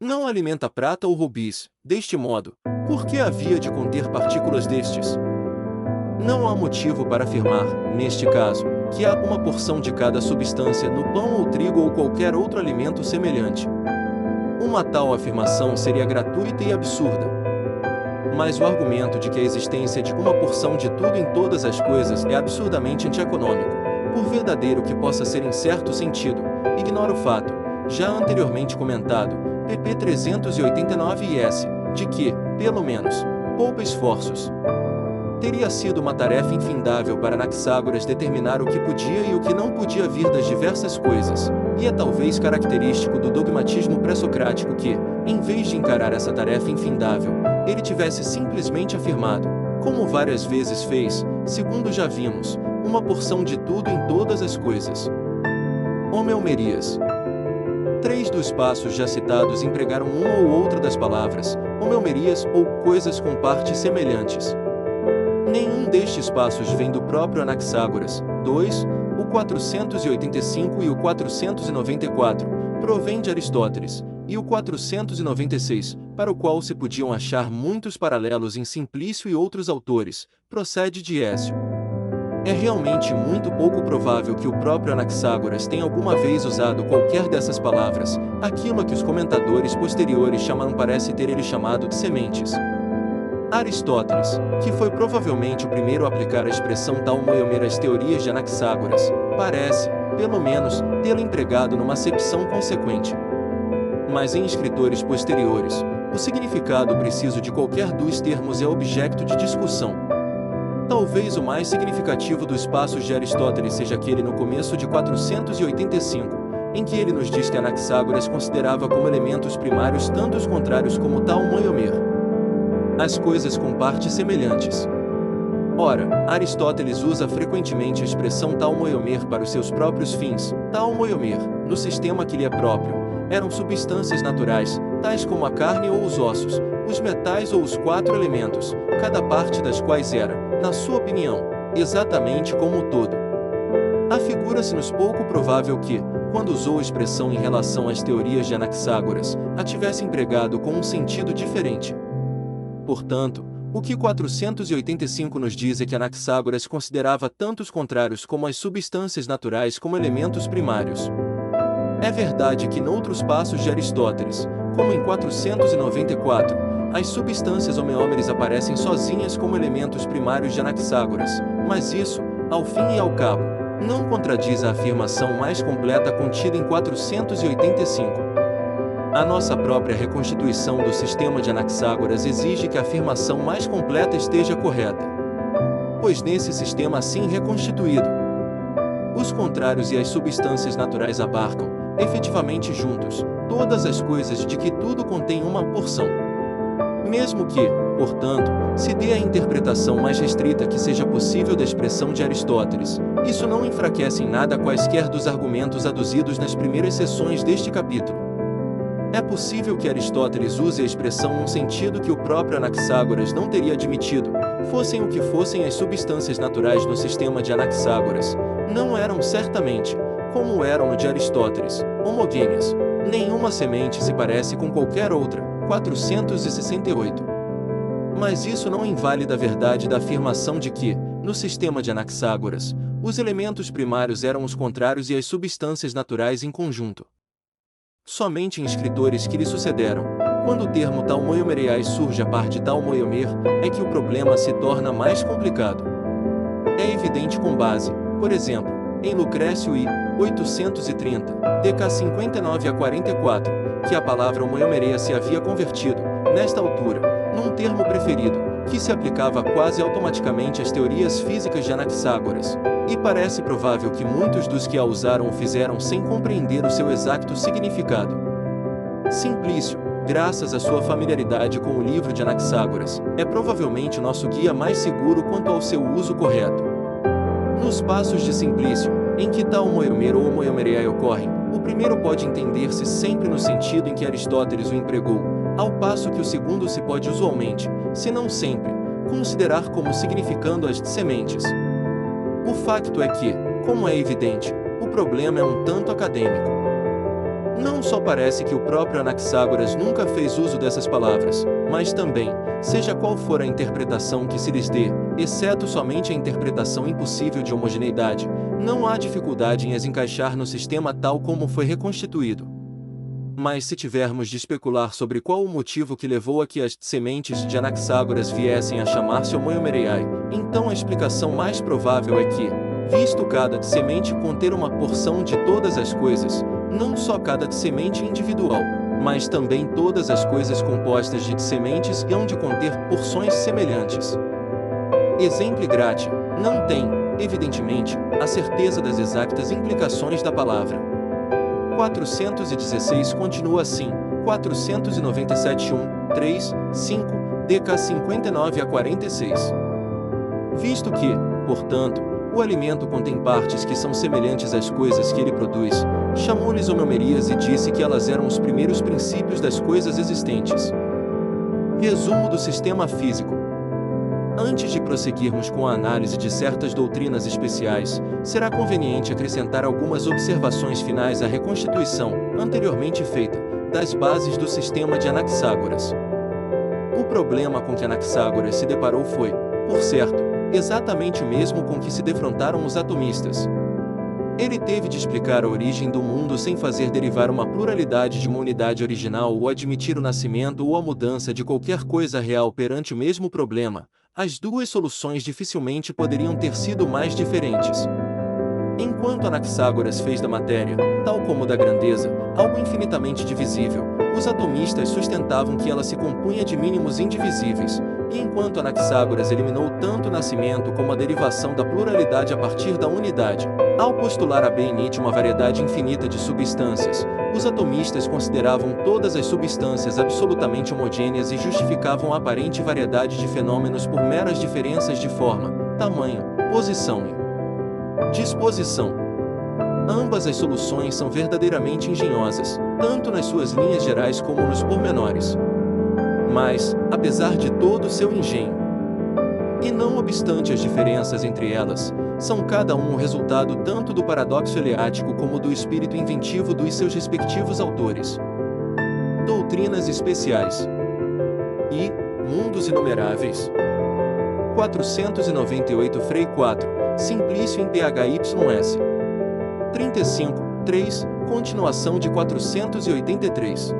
[SPEAKER 1] Não alimenta prata ou rubis, deste modo, por que havia de conter partículas destes? Não há motivo para afirmar, neste caso, que há uma porção de cada substância no pão ou trigo ou qualquer outro alimento semelhante. Uma tal afirmação seria gratuita e absurda. Mas o argumento de que a existência de uma porção de tudo em todas as coisas é absurdamente antieconômico, por verdadeiro que possa ser em certo sentido, ignora o fato, já anteriormente comentado, pp 389 e s, de que, pelo menos, poupa esforços. Teria sido uma tarefa infindável para Anaxágoras determinar o que podia e o que não podia vir das diversas coisas, e é talvez característico do dogmatismo pré-socrático que, em vez de encarar essa tarefa infindável, ele tivesse simplesmente afirmado, como várias vezes fez, segundo já vimos, uma porção de tudo em todas as coisas. Homeomerias. 3 dos passos já citados empregaram uma ou outra das palavras, homeomerias ou coisas com partes semelhantes. Nenhum destes passos vem do próprio Anaxágoras. 2, o 485 e o 494, provém de Aristóteles, e o 496, para o qual se podiam achar muitos paralelos em Simplício e outros autores, procede de Écio. É realmente muito pouco provável que o próprio Anaxágoras tenha alguma vez usado qualquer dessas palavras. Aquilo a que os comentadores posteriores chamaram parece ter ele chamado de sementes. Aristóteles, que foi provavelmente o primeiro a aplicar a expressão talmoiomer às teorias de Anaxágoras, parece, pelo menos, tê-la empregado numa acepção consequente. Mas em escritores posteriores, o significado preciso de qualquer dos termos é objeto de discussão. Talvez o mais significativo dos passos de Aristóteles seja aquele no começo de 485, em que ele nos diz que Anaxágoras considerava como elementos primários tanto os contrários como talmoiomer, as coisas com partes semelhantes. Ora, Aristóteles usa frequentemente a expressão talmoiomer para os seus próprios fins. Talmoiomer, no sistema que lhe é próprio, eram substâncias naturais, tais como a carne ou os ossos, os metais ou os 4 elementos, cada parte das quais era, na sua opinião, exatamente como o todo. Afigura-se-nos pouco provável que, quando usou a expressão em relação às teorias de Anaxágoras, a tivesse empregado com um sentido diferente. Portanto, o que 485 nos diz é que Anaxágoras considerava tanto os contrários como as substâncias naturais como elementos primários. É verdade que noutros passos de Aristóteles, como em 494, as substâncias homeômeres aparecem sozinhas como elementos primários de Anaxágoras, mas isso, ao fim e ao cabo, não contradiz a afirmação mais completa contida em 485. A nossa própria reconstituição do sistema de Anaxágoras exige que a afirmação mais completa esteja correta. Pois nesse sistema assim reconstituído, os contrários e as substâncias naturais abarcam, efetivamente juntos, todas as coisas de que tudo contém uma porção. Mesmo que, portanto, se dê a interpretação mais restrita que seja possível da expressão de Aristóteles, isso não enfraquece em nada quaisquer dos argumentos aduzidos nas primeiras seções deste capítulo. É possível que Aristóteles use a expressão num sentido que o próprio Anaxágoras não teria admitido, fossem o que fossem as substâncias naturais no sistema de Anaxágoras, não eram certamente, como eram no de Aristóteles, homogêneas. Nenhuma semente se parece com qualquer outra. 468. Mas isso não invalida a verdade da afirmação de que, no sistema de Anaxágoras, os elementos primários eram os contrários e as substâncias naturais em conjunto. Somente em escritores que lhe sucederam, quando o termo talmoiomereiais surge a par de talmoiomer, é que o problema se torna mais complicado. É evidente com base, por exemplo, em Lucrécio I, 830, DK 59 a 44, que a palavra homoiomereia se havia convertido, nesta altura, num termo preferido, que se aplicava quase automaticamente às teorias físicas de Anaxágoras, e parece provável que muitos dos que a usaram o fizeram sem compreender o seu exato significado. Simplício, graças à sua familiaridade com o livro de Anaxágoras, é provavelmente o nosso guia mais seguro quanto ao seu uso correto. Nos passos de Simplício, em que tal homoiomer ou homoiomereiai ocorrem, o primeiro pode entender-se sempre no sentido em que Aristóteles o empregou, ao passo que o segundo se pode usualmente, se não sempre, considerar como significando as de sementes. O facto é que, como é evidente, o problema é um tanto acadêmico. Não só parece que o próprio Anaxágoras nunca fez uso dessas palavras, mas também, seja qual for a interpretação que se lhes dê, exceto somente a interpretação impossível de homogeneidade, não há dificuldade em as encaixar no sistema tal como foi reconstituído. Mas se tivermos de especular sobre qual o motivo que levou a que as sementes de Anaxágoras viessem a chamar-se homoiomereiai, então a explicação mais provável é que, visto cada semente conter uma porção de todas as coisas, não só cada semente individual, mas também todas as coisas compostas de sementes hão de conter porções semelhantes. Exempli gratia, não tem, evidentemente, a certeza das exatas implicações da palavra. 416 continua assim, 497 1, 3, 5, DK 59 a 46. Visto que, portanto, o alimento contém partes que são semelhantes às coisas que ele produz, chamou-lhes homeomerias e disse que elas eram os primeiros princípios das coisas existentes. Resumo do sistema físico. Antes de prosseguirmos com a análise de certas doutrinas especiais, será conveniente acrescentar algumas observações finais à reconstituição, anteriormente feita, das bases do sistema de Anaxágoras. O problema com que Anaxágoras se deparou foi, por certo, exatamente o mesmo com que se defrontaram os atomistas. Ele teve de explicar a origem do mundo sem fazer derivar uma pluralidade de uma unidade original ou admitir o nascimento ou a mudança de qualquer coisa real perante o mesmo problema. As duas soluções dificilmente poderiam ter sido mais diferentes. Enquanto Anaxágoras fez da matéria, tal como da grandeza, algo infinitamente divisível, os atomistas sustentavam que ela se compunha de mínimos indivisíveis, e enquanto Anaxágoras eliminou tanto o nascimento como a derivação da pluralidade a partir da unidade, ao postular a Benite uma variedade infinita de substâncias, os atomistas consideravam todas as substâncias absolutamente homogêneas e justificavam a aparente variedade de fenômenos por meras diferenças de forma, tamanho, posição e disposição. Ambas as soluções são verdadeiramente engenhosas, tanto nas suas linhas gerais como nos pormenores. Mas, apesar de todo o seu engenho, e não obstante as diferenças entre elas, são cada um o resultado tanto do paradoxo eleático como do espírito inventivo dos seus respectivos autores. Doutrinas especiais e mundos inumeráveis. 498 Frei 4, Simplício em PHYS. 35, 3, continuação de 483.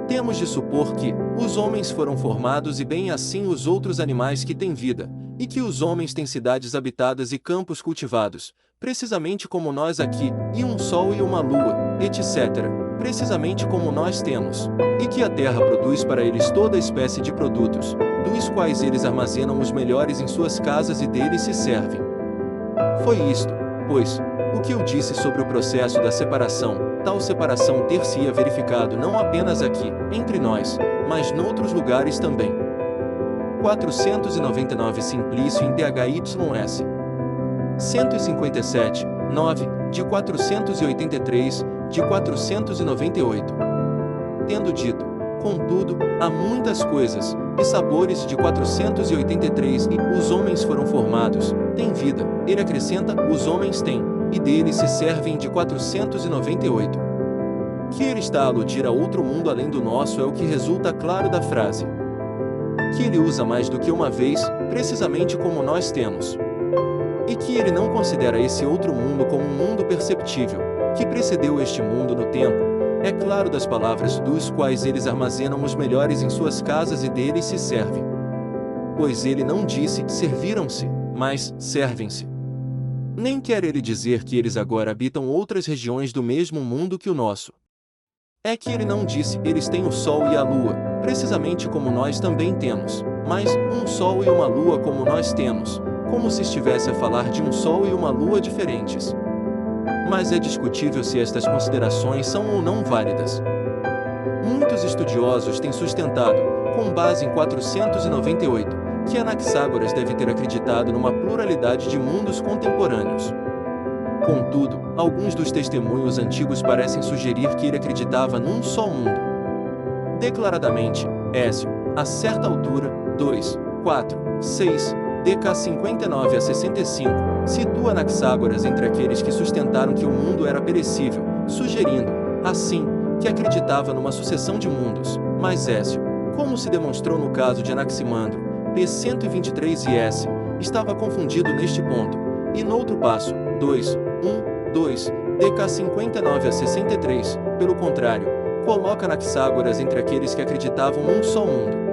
[SPEAKER 1] Temos de supor que os homens foram formados e bem assim os outros animais que têm vida, e que os homens têm cidades habitadas e campos cultivados, precisamente como nós aqui, e um sol e uma lua, etc., precisamente como nós temos, e que a terra produz para eles toda espécie de produtos, dos quais eles armazenam os melhores em suas casas e deles se servem. Foi isto, pois, o que eu disse sobre o processo da separação. Tal separação ter-se-ia verificado não apenas aqui, entre nós, mas noutros lugares também. 499 Simplício em PHYS. 157, 9, de 483, de 498. Tendo dito, contudo, há muitas coisas, e sabores de 483 e os homens foram formados, têm vida, ele acrescenta, os homens têm, e deles se servem de 498. Que ele está a aludir a outro mundo além do nosso é o que resulta claro da frase. Que ele usa mais do que uma vez, precisamente como nós temos. E que ele não considera esse outro mundo como um mundo perceptível, que precedeu este mundo no tempo, é claro das palavras dos quais eles armazenam os melhores em suas casas e deles se servem. Pois ele não disse serviram-se, mas servem-se. Nem quer ele dizer que eles agora habitam outras regiões do mesmo mundo que o nosso. É que ele não disse eles têm o sol e a lua, precisamente como nós também temos, mas um sol e uma lua como nós temos, como se estivesse a falar de um sol e uma lua diferentes. Mas é discutível se estas considerações são ou não válidas. Muitos estudiosos têm sustentado, com base em 498, que Anaxágoras deve ter acreditado numa pluralidade de mundos contemporâneos. Contudo, alguns dos testemunhos antigos parecem sugerir que ele acreditava num só mundo. Declaradamente, Écio, a certa altura, 2, 4, 6, DK 59 a 65, situa Anaxágoras entre aqueles que sustentaram que o mundo era perecível, sugerindo, assim, que acreditava numa sucessão de mundos, mas Écio, como se demonstrou no caso de Anaximandro, P 123 e S, estava confundido neste ponto, e noutro passo, 2, 1, 2, DK 59 a 63, pelo contrário, coloca Anaxágoras entre aqueles que acreditavam num só mundo.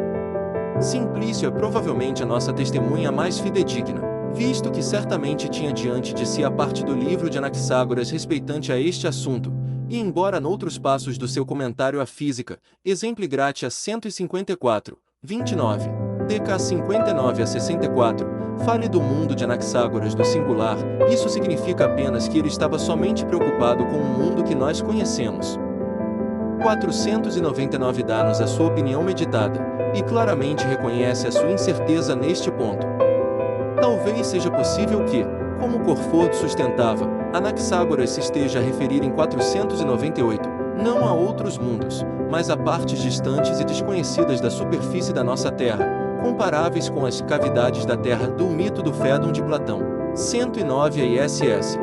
[SPEAKER 1] Simplício é provavelmente a nossa testemunha mais fidedigna, visto que certamente tinha diante de si a parte do livro de Anaxágoras respeitante a este assunto, e embora noutros passos do seu comentário à física, exemplo Gratia 154, 29, DK 59 a 64, fale do mundo de Anaxágoras do singular, isso significa apenas que ele estava somente preocupado com o mundo que nós conhecemos. 499 dá-nos a sua opinião meditada, e claramente reconhece a sua incerteza neste ponto. Talvez seja possível que, como Corford sustentava, Anaxágoras se esteja a referir em 498, não a outros mundos, mas a partes distantes e desconhecidas da superfície da nossa Terra, comparáveis com as cavidades da Terra do mito do Fédon de Platão, 109 ISS.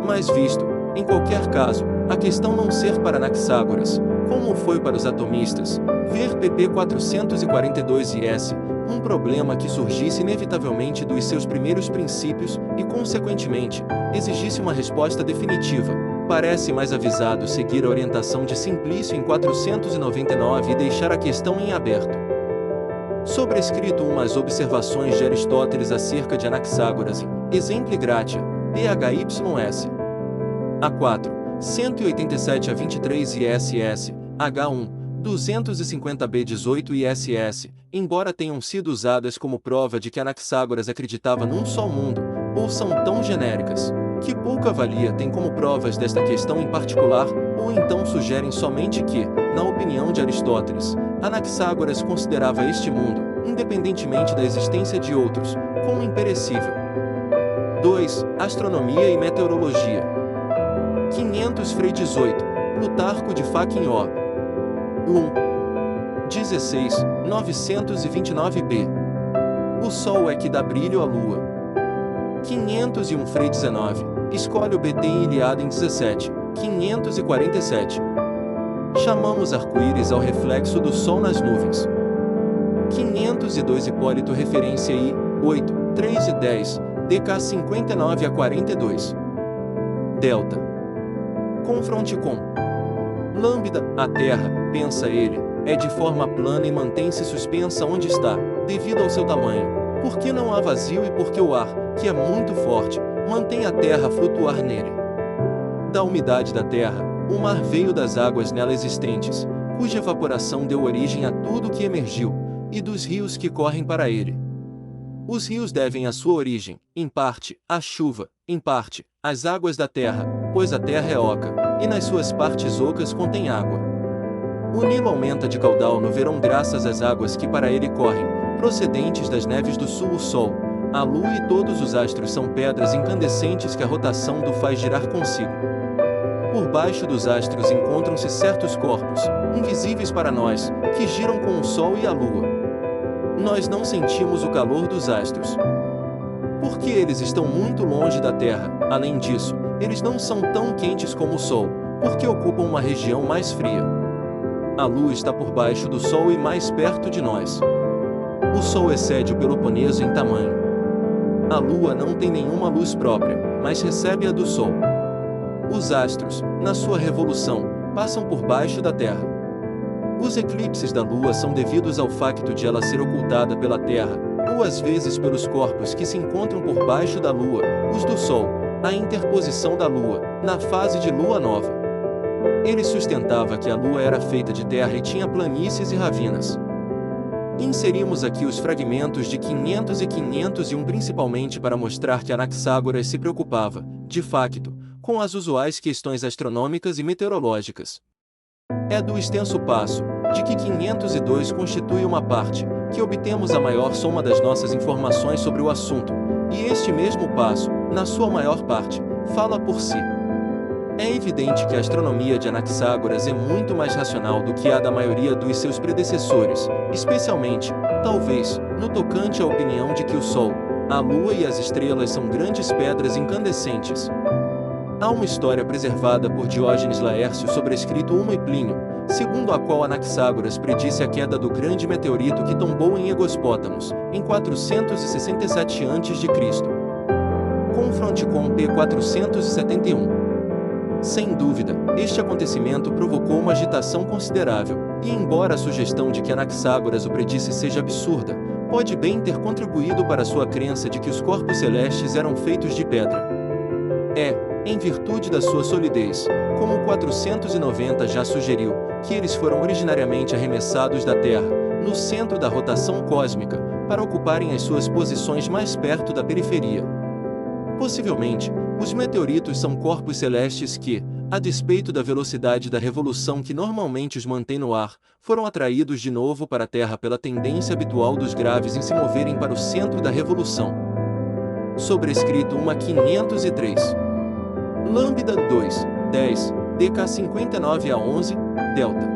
[SPEAKER 1] Mas visto, em qualquer caso, a questão não ser para Anaxágoras, como foi para os atomistas, ver pp 442 IS, um problema que surgisse inevitavelmente dos seus primeiros princípios e, consequentemente, exigisse uma resposta definitiva, parece mais avisado seguir a orientação de Simplício em 499 e deixar a questão em aberto. Sobrescrito umas observações de Aristóteles acerca de Anaxágoras em Exempli Gratia, PHYS. A4, 187 a 23 ISS, H1, 250b 18 ISS, embora tenham sido usadas como prova de que Anaxágoras acreditava num só mundo, ou são tão genéricas, que pouca valia têm como provas desta questão em particular, ou então sugerem somente que, na opinião de Aristóteles, Anaxágoras considerava este mundo, independentemente da existência de outros, como imperecível. 2. Astronomia e meteorologia. 500 Frei 18, Plutarco de Faquin O. 1. 16, 929b. O Sol é que dá brilho à Lua. 501 Frei 19, escolhe o BT em Ilíada em 17, 547. Chamamos arco-íris ao reflexo do Sol nas nuvens. 502 Hipólito referência I, 8, 3 e 10, DK 59 a 42. Delta. Confronte com Lambda, a Terra, pensa ele, é de forma plana e mantém-se suspensa onde está, devido ao seu tamanho, porque não há vazio e porque o ar, que é muito forte, mantém a Terra a flutuar nele. Da umidade da Terra, o mar veio das águas nela existentes, cuja evaporação deu origem a tudo que emergiu, e dos rios que correm para ele. Os rios devem a sua origem, em parte, à chuva, em parte, às águas da terra, pois a terra é oca, e nas suas partes ocas contém água. O Nilo aumenta de caudal no verão graças às águas que para ele correm, procedentes das neves do sul. O Sol, a Lua e todos os astros são pedras incandescentes que a rotação do faz girar consigo. Por baixo dos astros encontram-se certos corpos, invisíveis para nós, que giram com o Sol e a Lua. Nós não sentimos o calor dos astros, porque eles estão muito longe da Terra. Além disso, eles não são tão quentes como o Sol, porque ocupam uma região mais fria. A Lua está por baixo do Sol e mais perto de nós. O Sol excede o Peloponeso em tamanho. A Lua não tem nenhuma luz própria, mas recebe a do Sol. Os astros, na sua revolução, passam por baixo da Terra. Os eclipses da Lua são devidos ao facto de ela ser ocultada pela Terra, ou às vezes pelos corpos que se encontram por baixo da Lua, os do Sol, a interposição da Lua, na fase de Lua nova. Ele sustentava que a Lua era feita de terra e tinha planícies e ravinas. Inserimos aqui os fragmentos de 500 e 501 principalmente para mostrar que Anaxágoras se preocupava, de facto, com as usuais questões astronômicas e meteorológicas. É do extenso passo, de que 502 constitui uma parte, que obtemos a maior soma das nossas informações sobre o assunto, e este mesmo passo, na sua maior parte, fala por si. É evidente que a astronomia de Anaxágoras é muito mais racional do que a da maioria dos seus predecessores, especialmente, talvez, no tocante à opinião de que o Sol, a Lua e as estrelas são grandes pedras incandescentes. Há uma história preservada por Diógenes Laércio sobrescrito Uma e Plínio, segundo a qual Anaxágoras predisse a queda do grande meteorito que tombou em Egospótamos, em 467 a.C. Confronte com P. 471. Sem dúvida, este acontecimento provocou uma agitação considerável, e embora a sugestão de que Anaxágoras o predisse seja absurda, pode bem ter contribuído para sua crença de que os corpos celestes eram feitos de pedra. Em virtude da sua solidez, como 490 já sugeriu, que eles foram originariamente arremessados da Terra, no centro da rotação cósmica, para ocuparem as suas posições mais perto da periferia. Possivelmente, os meteoritos são corpos celestes que, a despeito da velocidade da revolução que normalmente os mantém no ar, foram atraídos de novo para a Terra pela tendência habitual dos graves em se moverem para o centro da revolução. Sobrescrito uma 503. Lambda 2, 10, DK 59 a 11, Delta.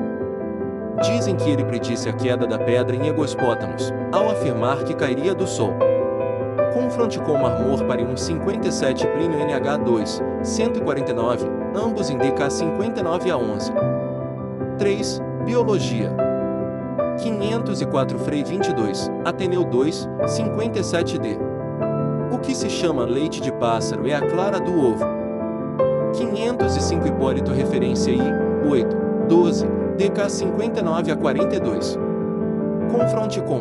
[SPEAKER 1] dizem que ele predisse a queda da pedra em Egospótamos, ao afirmar que cairia do sol. Confronte com Marmor para 1,57 Plínio NH2, 149, ambos em DK 59 a 11. 3. Biologia. 504 Frei 22, Ateneu 2, 57D. O que se chama leite de pássaro é a clara do ovo. 505 Hipólito referência I, 8, 12, DK 59 a 42. Confronte com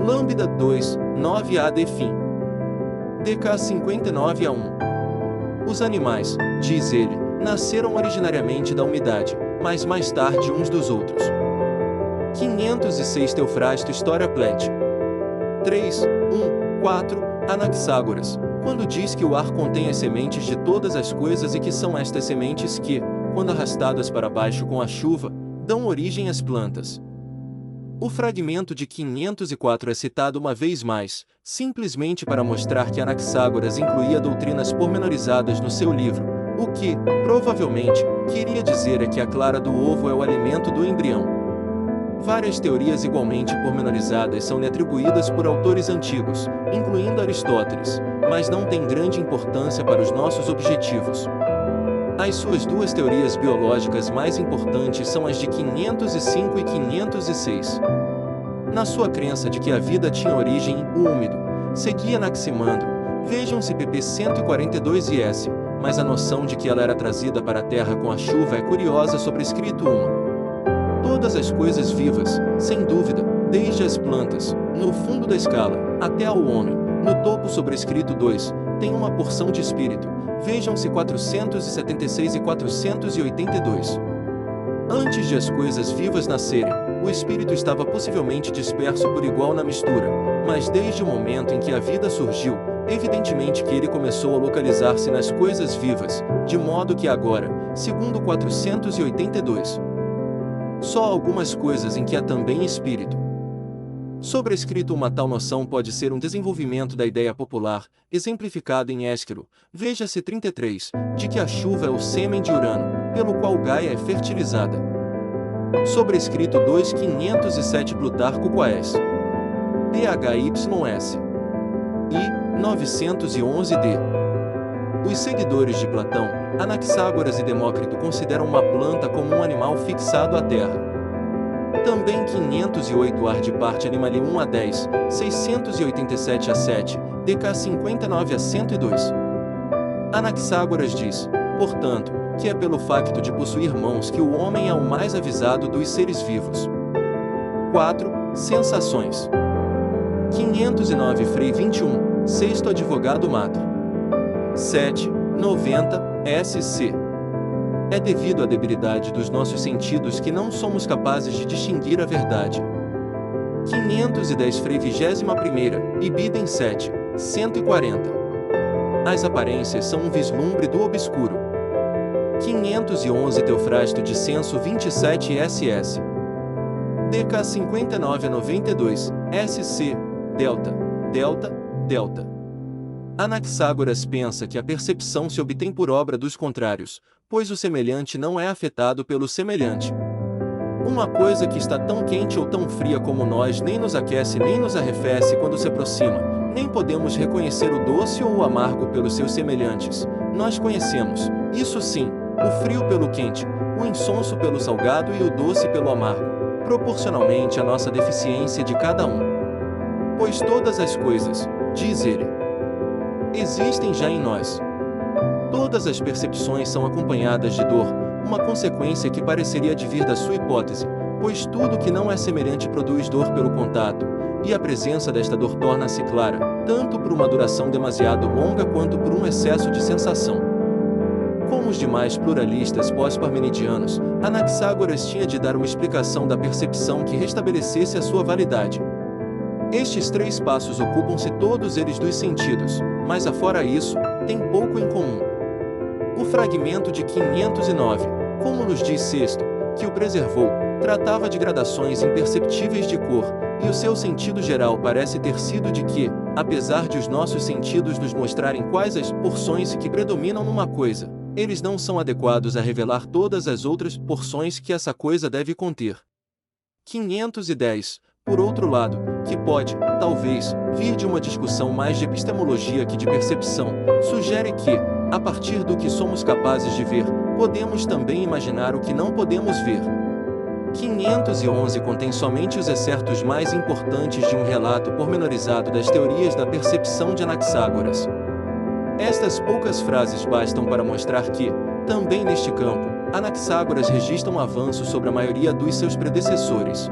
[SPEAKER 1] Lambda 2, 9 AD fim. DK 59 a 1. Os animais, diz ele, nasceram originariamente da umidade, mas mais tarde uns dos outros. 506 Teofrasto História Plet. 3, 1, 4, Anaxágoras, quando diz que o ar contém as sementes de todas as coisas e que são estas sementes que, quando arrastadas para baixo com a chuva, dão origem às plantas. O fragmento de 504 é citado uma vez mais, simplesmente para mostrar que Anaxágoras incluía doutrinas pormenorizadas no seu livro, o que, provavelmente, queria dizer é que a clara do ovo é o alimento do embrião. Várias teorias igualmente pormenorizadas são-lhe atribuídas por autores antigos, incluindo Aristóteles, mas não têm grande importância para os nossos objetivos. As suas duas teorias biológicas mais importantes são as de 505 e 506. Na sua crença de que a vida tinha origem em úmido, seguia Anaximandro, vejam-se pp 142 e s, mas a noção de que ela era trazida para a terra com a chuva é curiosa sobrescrito 1. Todas as coisas vivas, sem dúvida, desde as plantas, no fundo da escala, até ao homem, no topo sobrescrito 2, tem uma porção de espírito, vejam-se 476 e 482. Antes de as coisas vivas nascerem, o espírito estava possivelmente disperso por igual na mistura, mas desde o momento em que a vida surgiu, evidentemente que ele começou a localizar-se nas coisas vivas, de modo que agora, segundo 482, só algumas coisas em que há também espírito. Sobrescrito uma tal noção pode ser um desenvolvimento da ideia popular, exemplificado em Ésquilo, veja-se 33, de que a chuva é o sêmen de Urano, pelo qual Gaia é fertilizada. Sobrescrito 2.507 Plutarco Quaes. PHYS. I. 911d. Os seguidores de Platão, Anaxágoras e Demócrito consideram uma planta como um animal fixado à terra. Também 508 Ar de parte Animali 1 a 10, 687 a 7, DK 59 a 102. Anaxágoras diz, portanto, que é pelo facto de possuir mãos que o homem é o mais avisado dos seres vivos. 4. Sensações. 509 Frei 21, sexto advogado Matra. 7. 90, SC. É devido à debilidade dos nossos sentidos que não somos capazes de distinguir a verdade. 510 Frei 21ª, Ibidem 7, 140. As aparências são um vislumbre do obscuro. 511 Teofrasto de Censo 27 SS. DK 59 a 92, SC, Delta, Delta, Delta. Anaxágoras pensa que a percepção se obtém por obra dos contrários, pois o semelhante não é afetado pelo semelhante. Uma coisa que está tão quente ou tão fria como nós nem nos aquece nem nos arrefece quando se aproxima, nem podemos reconhecer o doce ou o amargo pelos seus semelhantes. Nós conhecemos, isso sim, o frio pelo quente, o insonso pelo salgado e o doce pelo amargo, proporcionalmente à nossa deficiência de cada um. Pois todas as coisas, diz ele, existem já em nós. Todas as percepções são acompanhadas de dor, uma consequência que pareceria advir da sua hipótese, pois tudo que não é semelhante produz dor pelo contato, e a presença desta dor torna-se clara, tanto por uma duração demasiado longa quanto por um excesso de sensação. Como os demais pluralistas pós-parmenidianos, Anaxágoras tinha de dar uma explicação da percepção que restabelecesse a sua validade. Estes três passos ocupam-se todos eles dos sentidos, mas afora isso, têm pouco em comum. O fragmento de 509, como nos diz Sexto, que o preservou, tratava de gradações imperceptíveis de cor, e o seu sentido geral parece ter sido de que, apesar de os nossos sentidos nos mostrarem quais as porções que predominam numa coisa, eles não são adequados a revelar todas as outras porções que essa coisa deve conter. 510. Por outro lado, que pode, talvez, vir de uma discussão mais de epistemologia que de percepção, sugere que, a partir do que somos capazes de ver, podemos também imaginar o que não podemos ver. 511 contém somente os excertos mais importantes de um relato pormenorizado das teorias da percepção de Anaxágoras. Estas poucas frases bastam para mostrar que, também neste campo, Anaxágoras registra um avanço sobre a maioria dos seus predecessores.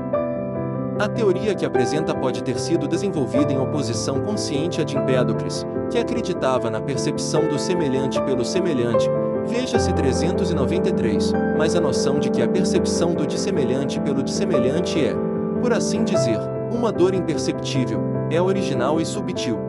[SPEAKER 1] A teoria que apresenta pode ter sido desenvolvida em oposição consciente à de Empédocles, que acreditava na percepção do semelhante pelo semelhante, veja-se 393, mas a noção de que a percepção do dissemelhante pelo dissemelhante é, por assim dizer, uma dor imperceptível, é original e subtil.